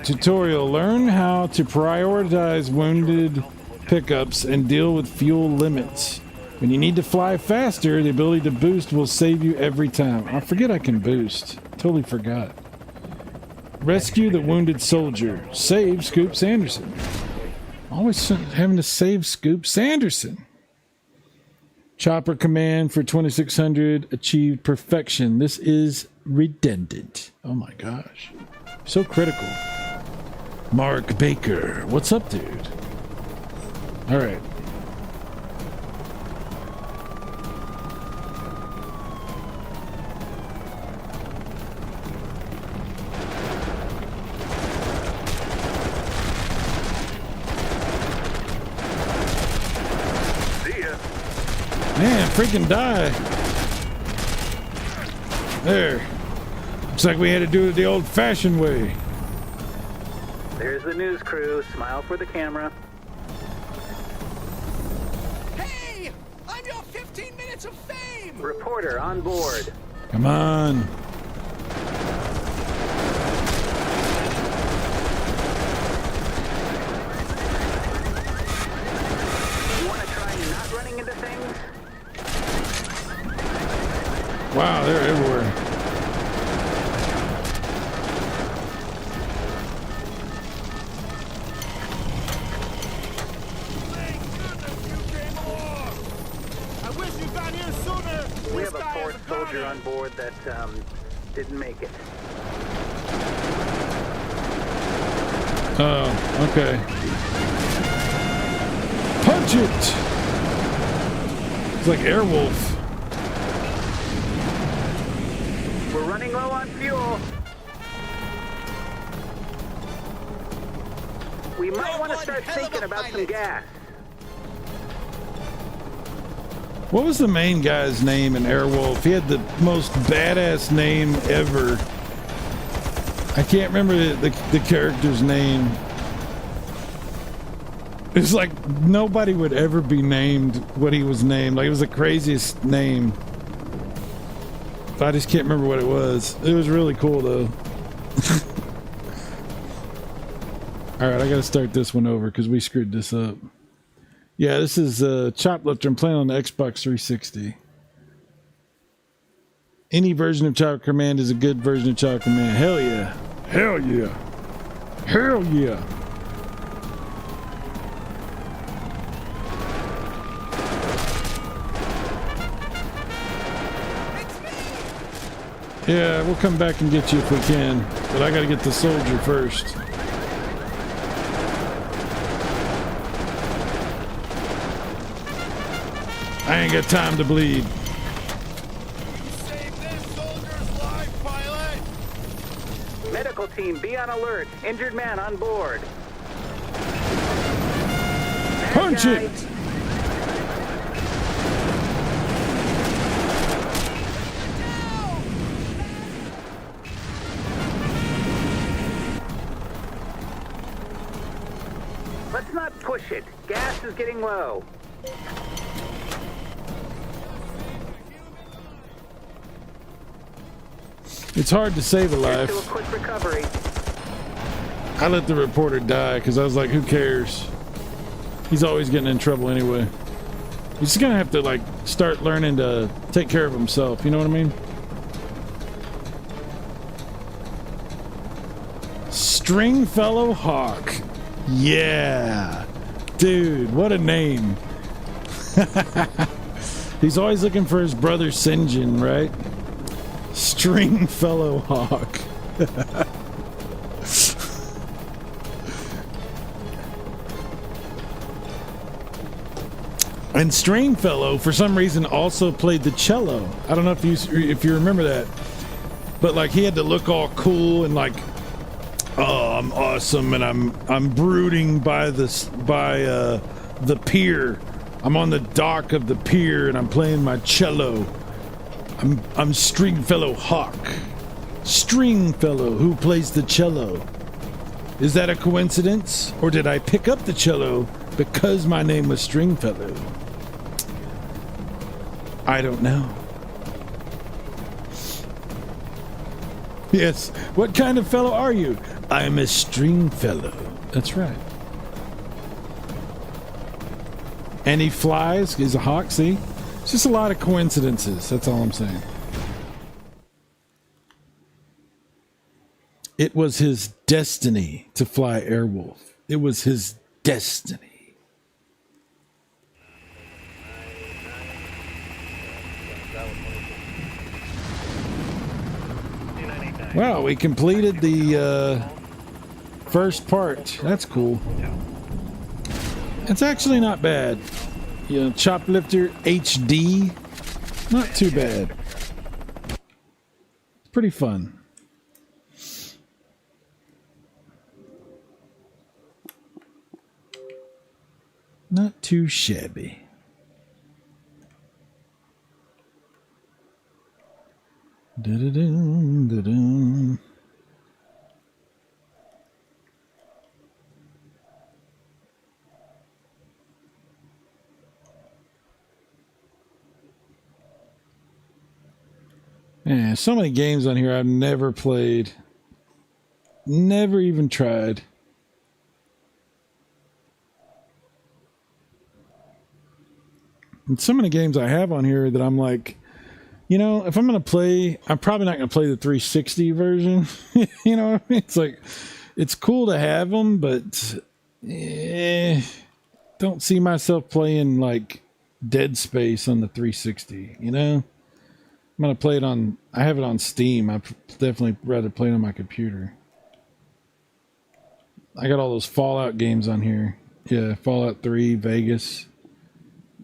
[SPEAKER 1] Tutorial. Learn how to prioritize wounded pickups and deal with fuel limits. When you need to fly faster, the ability to boost will save you every time. I forget I can boost. Totally forgot. Rescue the wounded soldier. Save Scoop Sanderson. Always having to save Scoop Sanderson. Chopper command for 2600 achieved perfection. This is redundant. Oh my gosh. So critical. Mark Baker. What's up, dude? All right. Man, freaking die. There. Looks like we had to do it the old-fashioned way.
[SPEAKER 2] There's the news crew. Smile for the camera.
[SPEAKER 4] Hey! I'm your 15 minutes of fame!
[SPEAKER 2] Reporter on board.
[SPEAKER 1] Come on.
[SPEAKER 2] You want to try not running into things?
[SPEAKER 1] Wow, they're everywhere.
[SPEAKER 4] Thank goodness you came along! I wish you got here sooner!
[SPEAKER 2] We
[SPEAKER 4] This
[SPEAKER 2] have a
[SPEAKER 4] guy
[SPEAKER 2] fourth
[SPEAKER 4] is a
[SPEAKER 2] soldier
[SPEAKER 4] gunner.
[SPEAKER 2] on board that didn't make it.
[SPEAKER 1] Oh, okay. Punch it! It's like Airwolf.
[SPEAKER 2] We're running low on fuel. We might want to start thinking about some gas.
[SPEAKER 1] What was the main guy's name in Airwolf? He had the most badass name ever. I can't remember the character's name. It's like nobody would ever be named what he was named. Like, it was the craziest name. I just can't remember what it was. It was really cool though. Alright, I gotta start this one over because we screwed this up. Yeah, this is Choplifter. I'm playing on the Xbox 360. Any version of Chopper Command is a good version of Chopper Command. Hell yeah. Hell yeah. Hell yeah. Yeah, we'll come back and get you if we can. But I gotta get the soldier first. I ain't got time to bleed.
[SPEAKER 4] Save this soldier's life, pilot!
[SPEAKER 2] Medical team, be on alert. Injured man on board.
[SPEAKER 1] Punch
[SPEAKER 2] guy.
[SPEAKER 1] it!
[SPEAKER 2] Let's not push it. Gas is getting low.
[SPEAKER 1] It's hard to save a
[SPEAKER 2] Do a
[SPEAKER 1] life.
[SPEAKER 2] quick recovery.
[SPEAKER 1] I let the reporter die because I was like, who cares? He's always getting in trouble anyway. He's just gonna have to like start learning to take care of himself, you know what I mean? Stringfellow Hawk. Yeah. Dude, what a name. He's always looking for his brother Sinjin, right? Stringfellow Hawk. And Stringfellow, for some reason, also played the cello. I don't know if you remember that, but like he had to look all cool and like, oh, I'm awesome, and I'm brooding by the pier. I'm on the dock of the pier, and I'm playing my cello. I'm Stringfellow Hawk. Stringfellow, who plays the cello. Is that a coincidence, or did I pick up the cello because my name was Stringfellow? I don't know. Yes, what kind of fellow are you? I'm a Stringfellow. That's right. And he flies. He's a hawk, see? It's just a lot of coincidences. That's all I'm saying. It was his destiny to fly Airwolf. It was his destiny. Wow, we completed the first part. That's cool. It's actually not bad. You know, Choplifter HD. Not too bad. It's pretty fun. Not too shabby. Da-da-dum, da-dum. Yeah, so many games on here I've never played. Never even tried. And so many games I have on here that I'm like, you know, if I'm going to play, I'm probably not going to play the 360 version. You know what I mean? It's like, it's cool to have them, but don't see myself playing like Dead Space on the 360, you know? I'm going to play it on, I have it on Steam. I definitely rather play it on my computer. I got all those Fallout games on here. Yeah, Fallout 3, Vegas.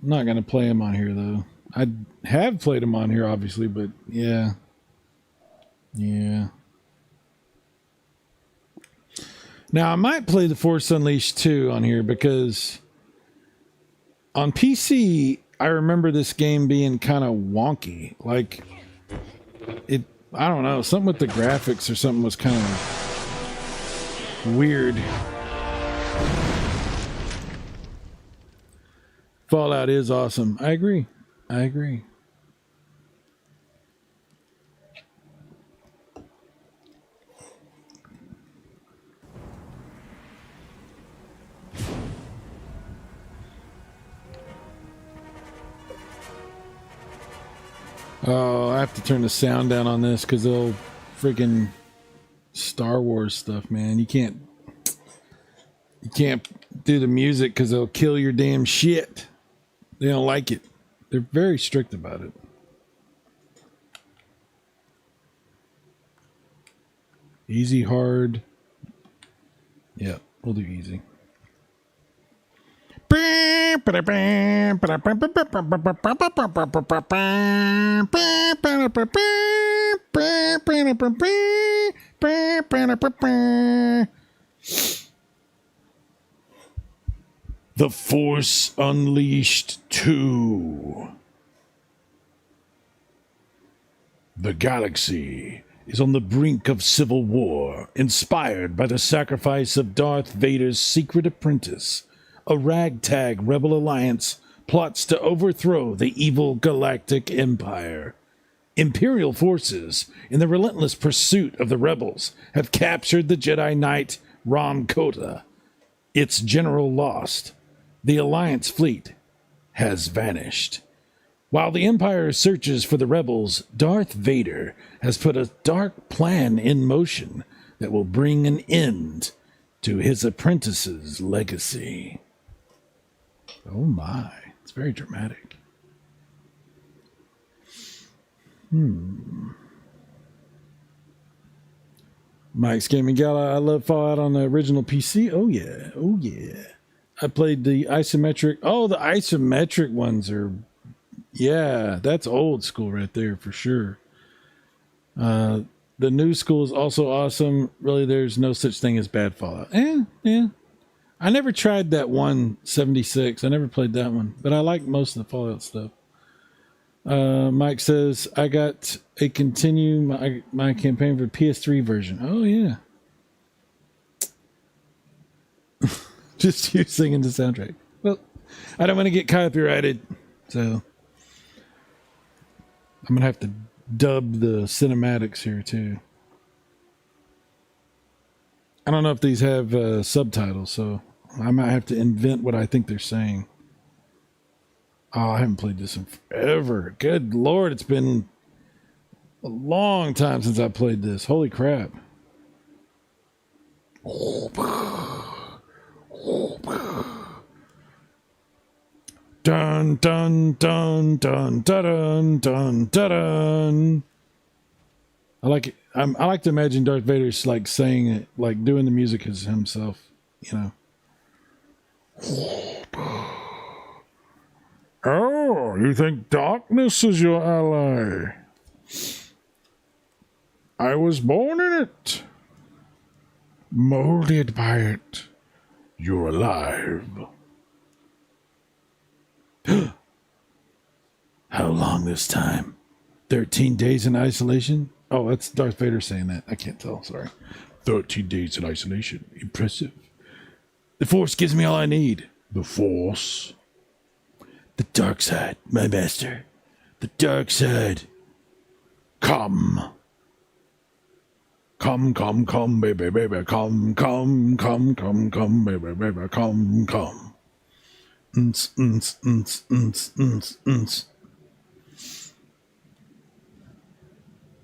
[SPEAKER 1] I'm not going to play them on here, though. I have played them on here, obviously, but yeah. Yeah. Now, I might play The Force Unleashed 2 on here because on PC, I remember this game being kind of wonky. Like, I don't know, something with the graphics or something was kind of weird. Fallout is awesome. I agree. Oh, I have to turn the sound down on this because they'll freaking Star Wars stuff, man. You can't do the music because they'll kill your damn shit. They don't like it. They're very strict about it. Easy, hard. Yeah, we'll do easy. The Force Unleashed 2. The galaxy is on the brink of civil war, inspired by the sacrifice of Darth Vader's secret apprentice. A ragtag rebel alliance plots to overthrow the evil galactic empire. Imperial forces, in the relentless pursuit of the rebels, have captured the Jedi Knight Rom Kota. Its general lost. The Alliance fleet has vanished. While the Empire searches for the rebels, Darth Vader has put a dark plan in motion that will bring an end to his apprentice's legacy. Oh my, it's very dramatic. Mike's Gaming Gala, I love Fallout on the original PC. Oh yeah. I played the isometric. Oh, the isometric ones are, yeah, that's old school right there for sure. The new school is also awesome. Really, there's no such thing as bad Fallout. Yeah. I never tried that 176. I never played that one, but I like most of the Fallout stuff. Mike says, I got to continue my campaign for PS3 version. Oh, yeah. Just you singing the soundtrack. Well, I don't want to get copyrighted, so I'm going to have to dub the cinematics here, too. I don't know if these have subtitles, so I might have to invent what I think they're saying. Oh, I haven't played this in forever. Good Lord, it's been a long time since I played this. Holy crap. Dun dun dun dun dun dun dun dun. I like it. I like to imagine Darth Vader's like saying it, like doing the music as himself, you know. Oh, you think darkness is your ally? I was born in it, molded by it. You're alive. How long this time? 13 days in isolation? Oh, that's Darth Vader saying that. I can't tell, sorry. 13 days in isolation. Impressive. The Force gives me all I need. The Force? The dark side, my master. The dark side. Come. Come, come, come, baby, baby. Come, come, come, come, come, baby, baby. Come, come.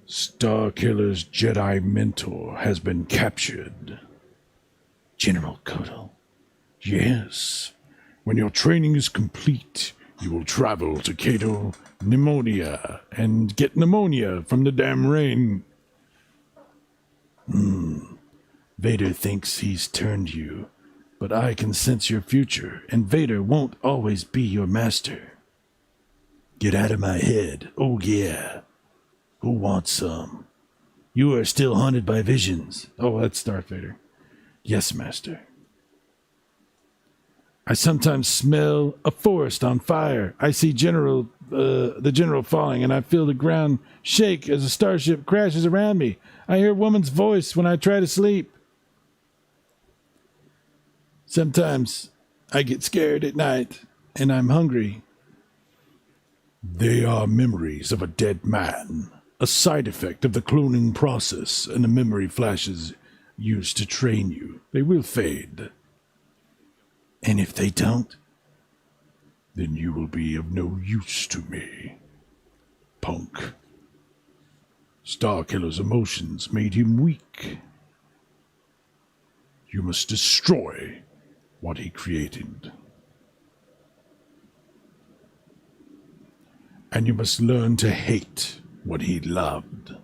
[SPEAKER 1] Starkiller's Jedi mentor has been captured. General Kotal. Yes. When your training is complete, you will travel to Cato Pneumonia and get pneumonia from the damn rain. Vader thinks he's turned you, but I can sense your future, and Vader won't always be your master. Get out of my head. Oh, yeah. Who wants some? You are still haunted by visions. Oh, that's Darth Vader. Yes, master. I sometimes smell a forest on fire. I see the general falling, and I feel the ground shake as a starship crashes around me. I hear a woman's voice when I try to sleep. Sometimes I get scared at night, and I'm hungry. They are memories of a dead man, a side effect of the cloning process and the memory flashes used to train you. They will fade. And if they don't, then you will be of no use to me. Punk. Starkiller's emotions made him weak. You must destroy what he created. And you must learn to hate what he loved.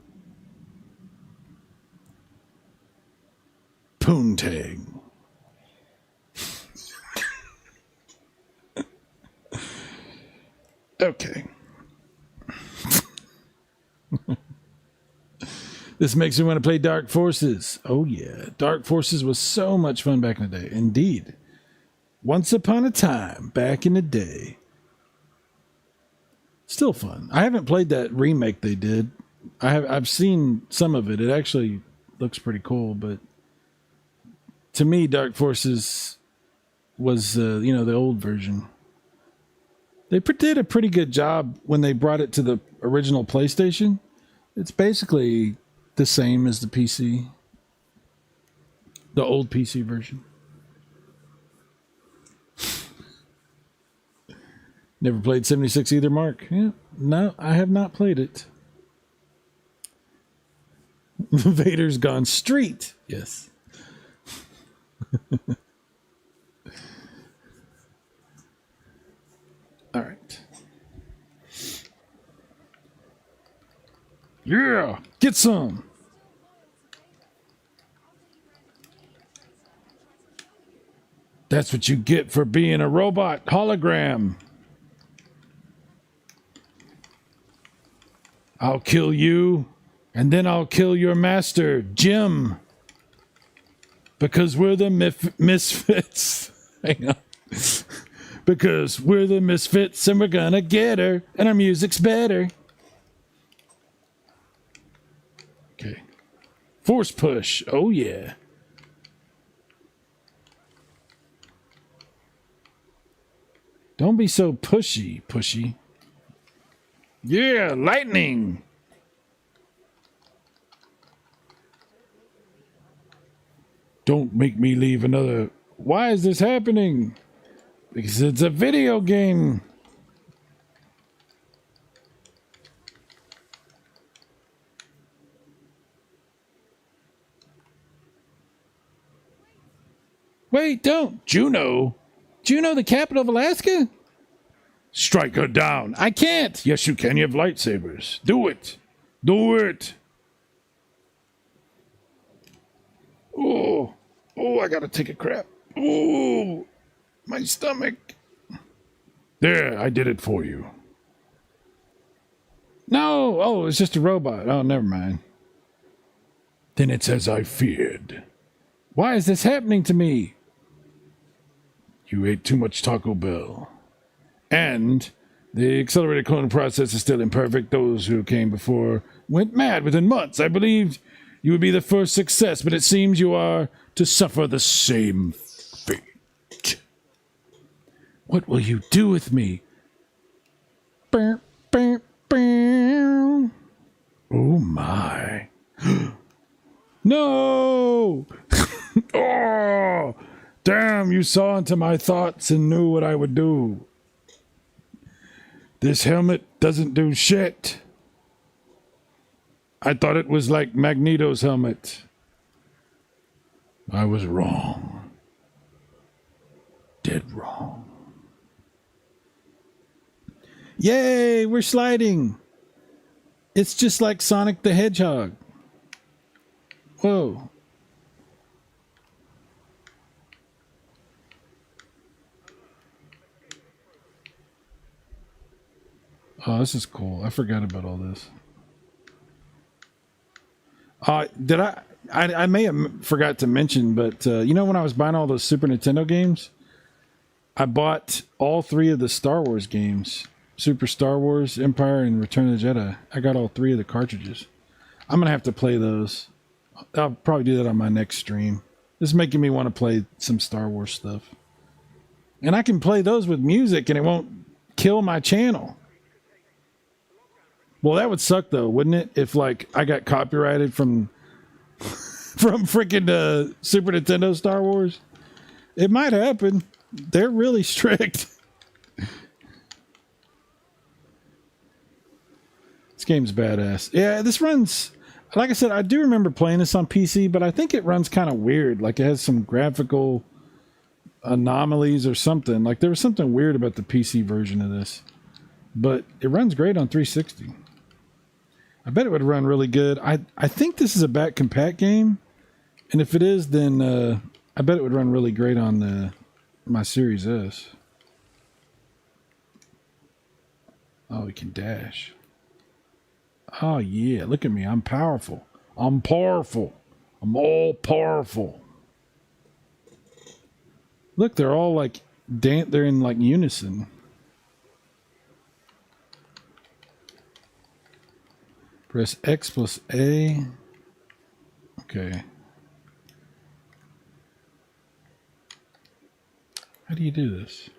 [SPEAKER 1] Poontang. Okay. This makes me want to play Dark Forces. Oh yeah, Dark Forces was so much fun back in the day. Indeed. Once upon a time, back in the day. Still fun. I haven't played that remake they did. I've seen some of it. It actually looks pretty cool, but to me, Dark Forces was the old version. They did a pretty good job when they brought it to the original PlayStation. It's basically the same as the PC. The old PC version. Never played 76 either, Mark? Yeah, no, I have not played it. Vader's gone street. Yes. All right. Yeah, get some. That's what you get for being a robot hologram. I'll kill you, and then I'll kill your master, Jim. Because we're the misfits. Hang on. Because we're the misfits and we're gonna get her and our music's better. Okay. Force push. Oh, yeah. Don't be so pushy. Yeah, lightning. Don't make me leave another. Why is this happening? Because it's a video game. Wait, don't. Juneau? Juneau, the capital of Alaska? Strike her down. I can't. Yes, you can. You have lightsabers. Do it. Do it. Oh, I gotta take a crap. Oh, my stomach. There, I did it for you. No, oh, it's just a robot. Oh, never mind. Then it's as I feared. Why is this happening to me? You ate too much Taco Bell. And the accelerated cloning process is still imperfect. Those who came before went mad within months. I believed you would be the first success, but it seems you are to suffer the same fate. What will you do with me? Burr, burr, burr. Oh my. No! Oh! Damn, you saw into my thoughts and knew what I would do. This helmet doesn't do shit. I thought it was like Magneto's helmet. I was wrong. Dead wrong. Yay, we're sliding. It's just like Sonic the Hedgehog. Whoa. Oh, this is cool. I forgot about all this. I may have forgot to mention, but you know when I was buying all those Super Nintendo games, I bought all 3 of the Star Wars games. Super Star Wars, Empire, and Return of the Jedi. I got all 3 of the cartridges. I'm going to have to play those. I'll probably do that on my next stream. This is making me want to play some Star Wars stuff. And I can play those with music and it won't kill my channel. Well, that would suck though, wouldn't it? If like I got copyrighted from freaking Super Nintendo Star Wars. It might happen. They're really strict. This game's badass. Yeah, this runs, like I said, I do remember playing this on PC, but I think it runs kind of weird. Like it has some graphical anomalies or something. Like there was something weird about the PC version of this. But it runs great on 360. I bet it would run really good. I think this is a back compat game. And if it is, then I bet it would run really great on my Series S. Oh, we can dash. Oh, yeah. Look at me. I'm powerful. I'm powerful. I'm all powerful. Look, they're all like, they're in like unison. Press X plus A. Okay. How do you do this?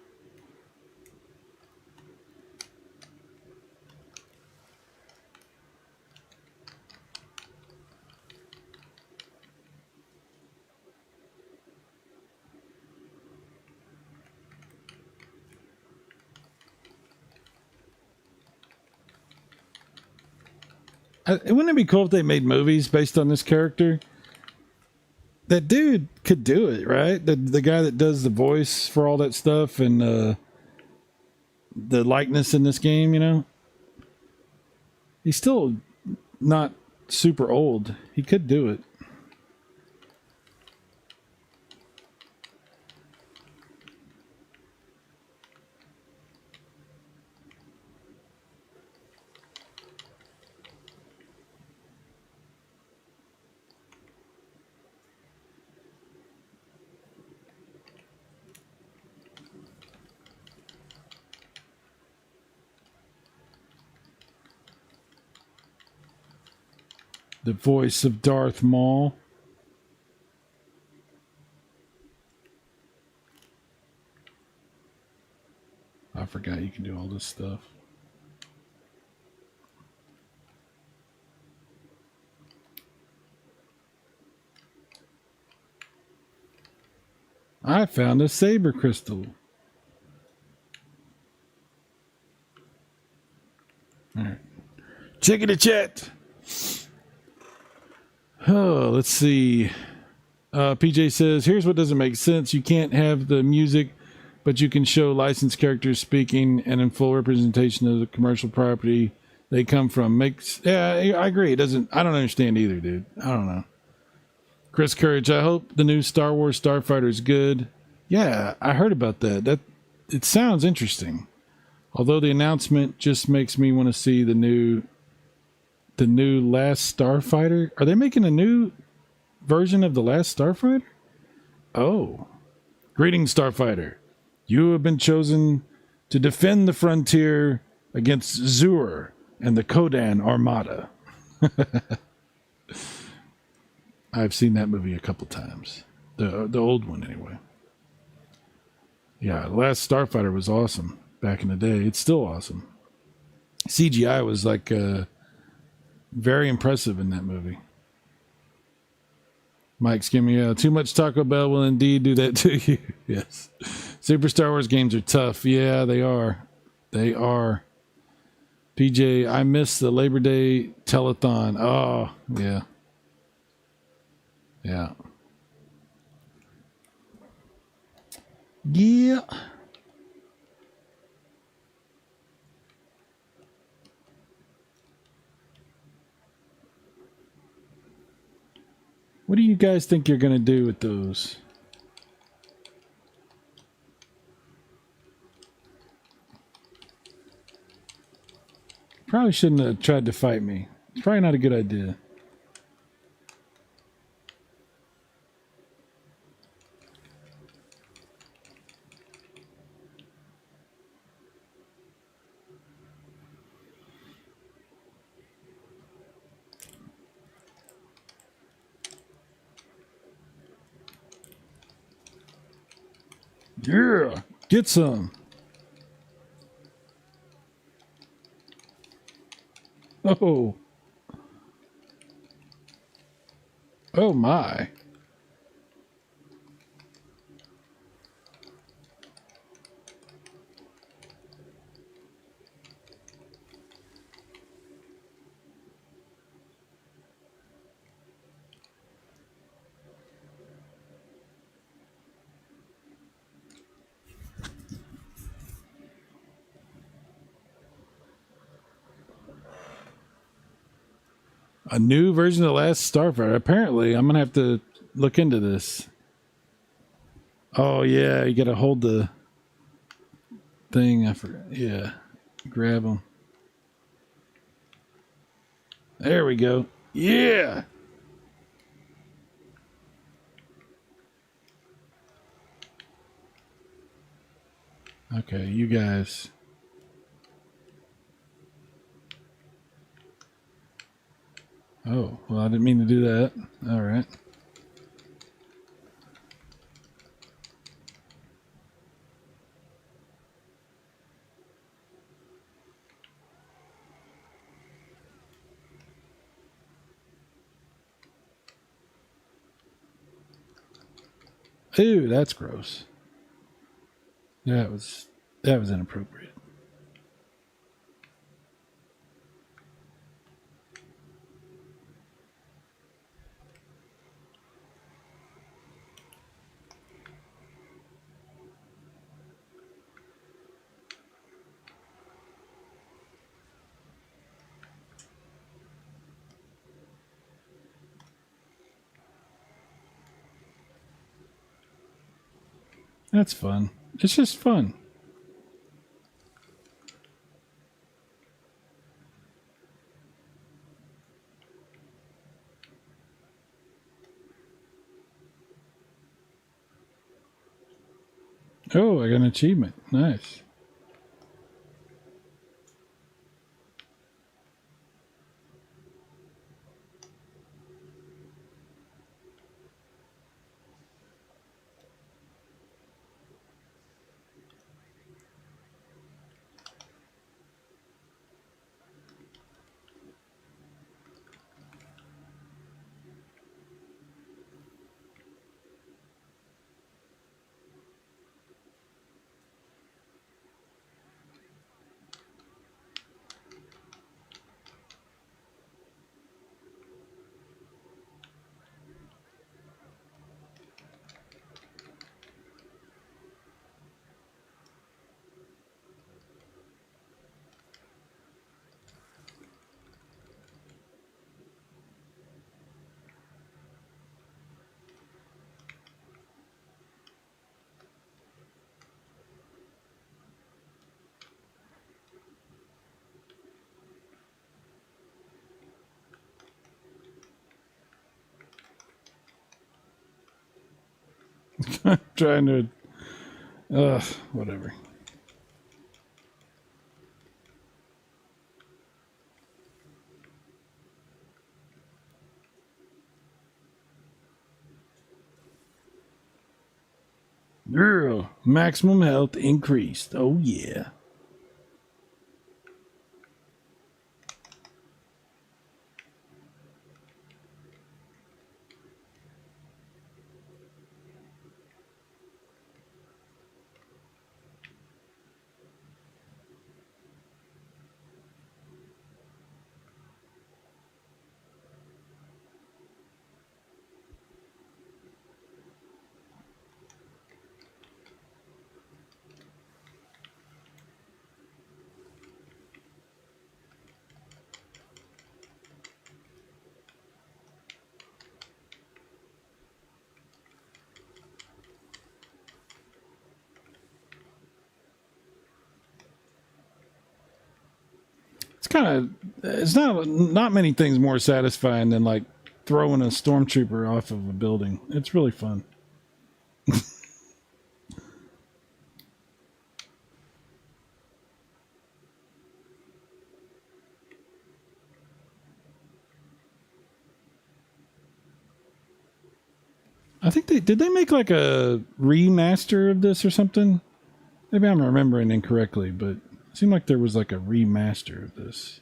[SPEAKER 1] Wouldn't it be cool if they made movies based on this character? That dude could do it, right? The guy that does the voice for all that stuff and the likeness in this game, you know? He's still not super old. He could do it. The voice of Darth Maul. I forgot you can do all this stuff. I found a saber crystal. All right. Check in the chat. Oh, let's see. PJ says, here's what doesn't make sense. You can't have the music, but you can show licensed characters speaking and in full representation of the commercial property they come from. Yeah, I agree. I don't understand either, dude. I don't know. Chris Courage, I hope the new Star Wars Starfighter is good. Yeah, I heard about that. It sounds interesting. Although the announcement just makes me want to see the new Last Starfighter. Are they making a new version of the Last Starfighter? Oh. Greetings, Starfighter. You have been chosen to defend the frontier against Zur and the Kodan Armada. I've seen that movie a couple times. The old one, anyway. Yeah, the Last Starfighter was awesome back in the day. It's still awesome. CGI was like very impressive in that movie. Mike's giving me too much Taco Bell will indeed do that to you. Yes. Super Star Wars games are tough. Yeah, they are. They are. PJ, I missed the Labor Day telethon. Oh, yeah. Yeah. Yeah. What do you guys think you're going to do with those? Probably shouldn't have tried to fight me. It's probably not a good idea. Yeah, get some. Oh. Oh my. A new version of the Last Starfighter. Apparently, I'm gonna have to look into this. Oh yeah, you gotta hold the thing. I forgot. Yeah, grab them. There we go. Yeah. Okay, you guys. Oh, well, I didn't mean to do that. All right. Ew, that's gross. That was inappropriate. That's fun. It's just fun. Oh, I got an achievement. Nice. Trying to... whatever. Girl, maximum health increased. Oh, yeah. It's not many things more satisfying than like throwing a stormtrooper off of a building. It's really fun. I think did they make like a remaster of this or something? Maybe I'm remembering incorrectly, but it seemed like there was like a remaster of this.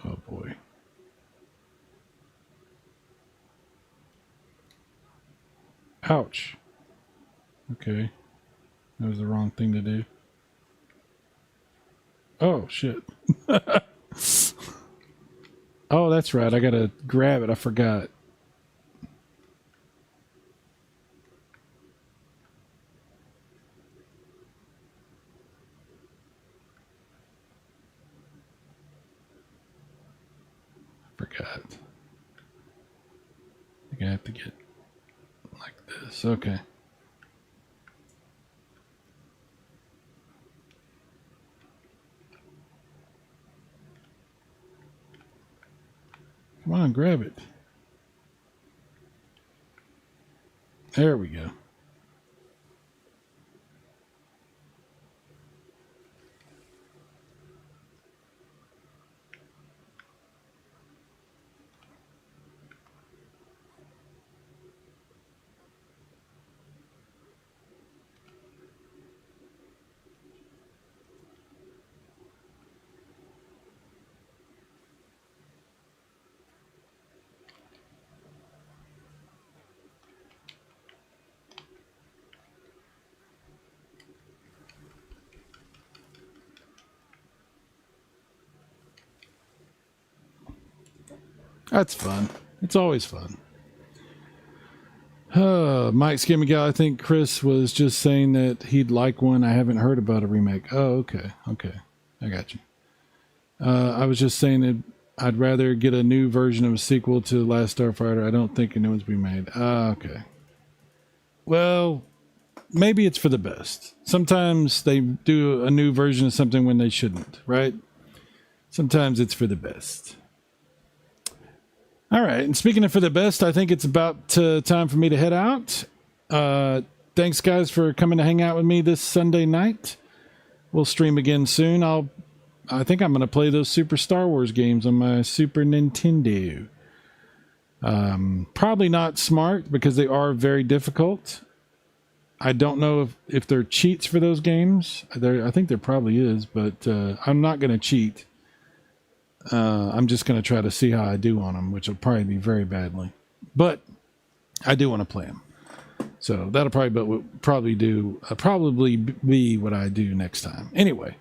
[SPEAKER 1] Oh boy. Ouch. Okay. That was the wrong thing to do. Oh, shit. Oh, that's right. I gotta grab it. I forgot. I think I have to get like this. Okay. Come on, grab it. There we go. That's fun. It's always fun. Mike Skimmigal, I think Chris was just saying that he'd like one. I haven't heard about a remake. Oh, okay. Okay. I got you. I was just saying that I'd rather get a new version of a sequel to Last Starfighter. I don't think a new one's be made. Okay. Well, maybe it's for the best. Sometimes they do a new version of something when they shouldn't, right? Sometimes it's for the best. All right, and speaking of for the best, I think it's about time for me to head out. Thanks, guys, for coming to hang out with me this Sunday night. We'll stream again soon. I think I'm going to play those Super Star Wars games on my Super Nintendo. Probably not smart because they are very difficult. I don't know if there are cheats for those games. I think there probably is, but I'm not going to cheat. I'm just going to try to see how I do on them, which will probably be very badly. But I do want to play them. So that'll probably be what I do next time. Anyway,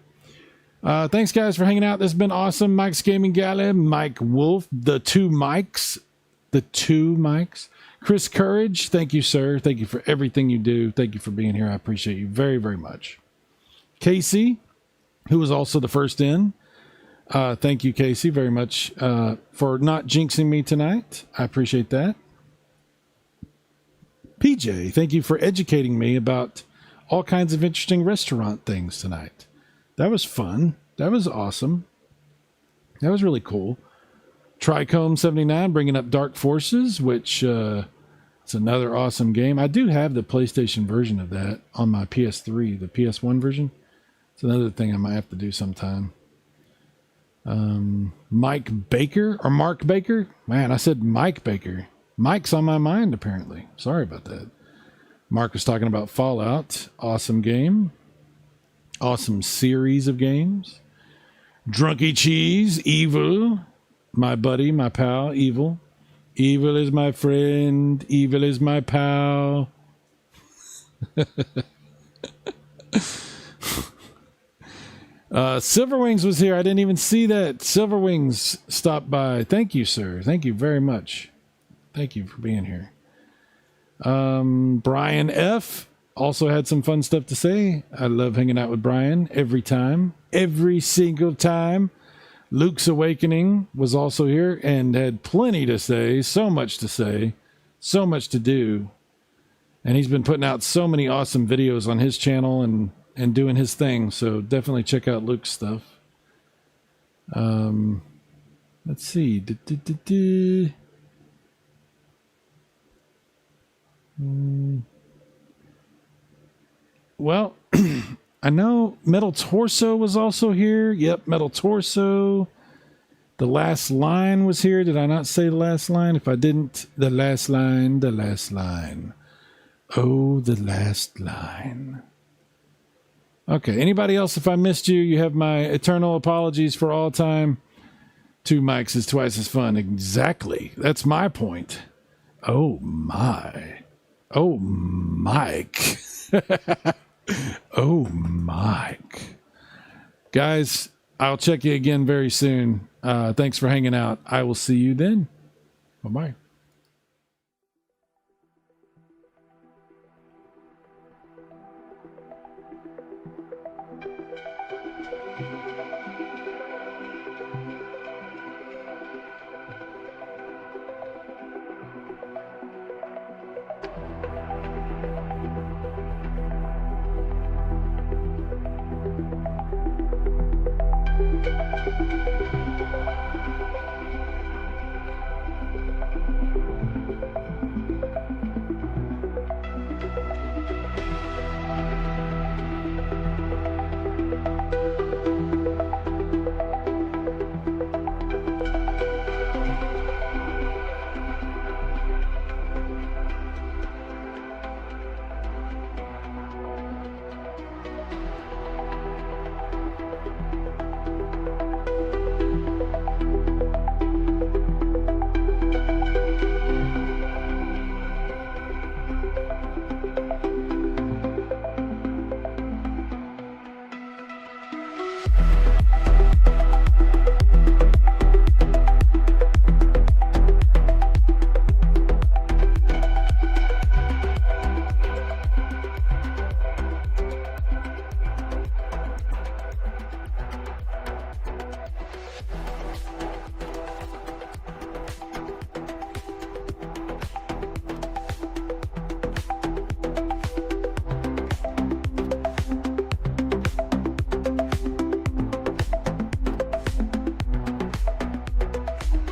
[SPEAKER 1] Thanks, guys, for hanging out. This has been awesome. Mike's Gaming Galley, Mike Wolf, the two Mikes. Chris Courage, thank you, sir. Thank you for everything you do. Thank you for being here. I appreciate you very, very much. Casey, who was also the first in. Thank you, Casey, very much for not jinxing me tonight. I appreciate that. PJ, thank you for educating me about all kinds of interesting restaurant things tonight. That was fun. That was awesome. That was really cool. Tricombe79 bringing up Dark Forces, which it's another awesome game. I do have the PlayStation version of that on my PS3, the PS1 version. It's another thing I might have to do sometime. Mike Baker or Mark Baker? Man, I said Mike Baker. Mike's on my mind, apparently. Sorry about that. Mark was talking about Fallout. Awesome game. Awesome series of games. Drunky Cheese, Evil. My buddy, my pal, Evil. Evil is my friend. Evil is my pal. Silverwings was here. I didn't even see that. Silverwings stopped by. Thank you, sir. Thank you very much. Thank you for being here. Brian F. also had some fun stuff to say. I love hanging out with Brian every time. Every single time. Luke's Awakening was also here and had plenty to say. So much to say. So much to do. And he's been putting out so many awesome videos on his channel and doing his thing. So definitely check out Luke's stuff. Let's see. Well, I know Metal Torso was also here. Yep, Metal Torso. The Last Line was here. Did I not say the last line? If I didn't, the last line, the last line. Oh, the last line. Okay, anybody else, if I missed you, you have my eternal apologies for all time. 2 mics is twice as fun. Exactly. That's my point. Oh, my. Oh, Mike. Oh, Mike. Guys, I'll check you again very soon. Thanks for hanging out. I will see you then. Bye-bye.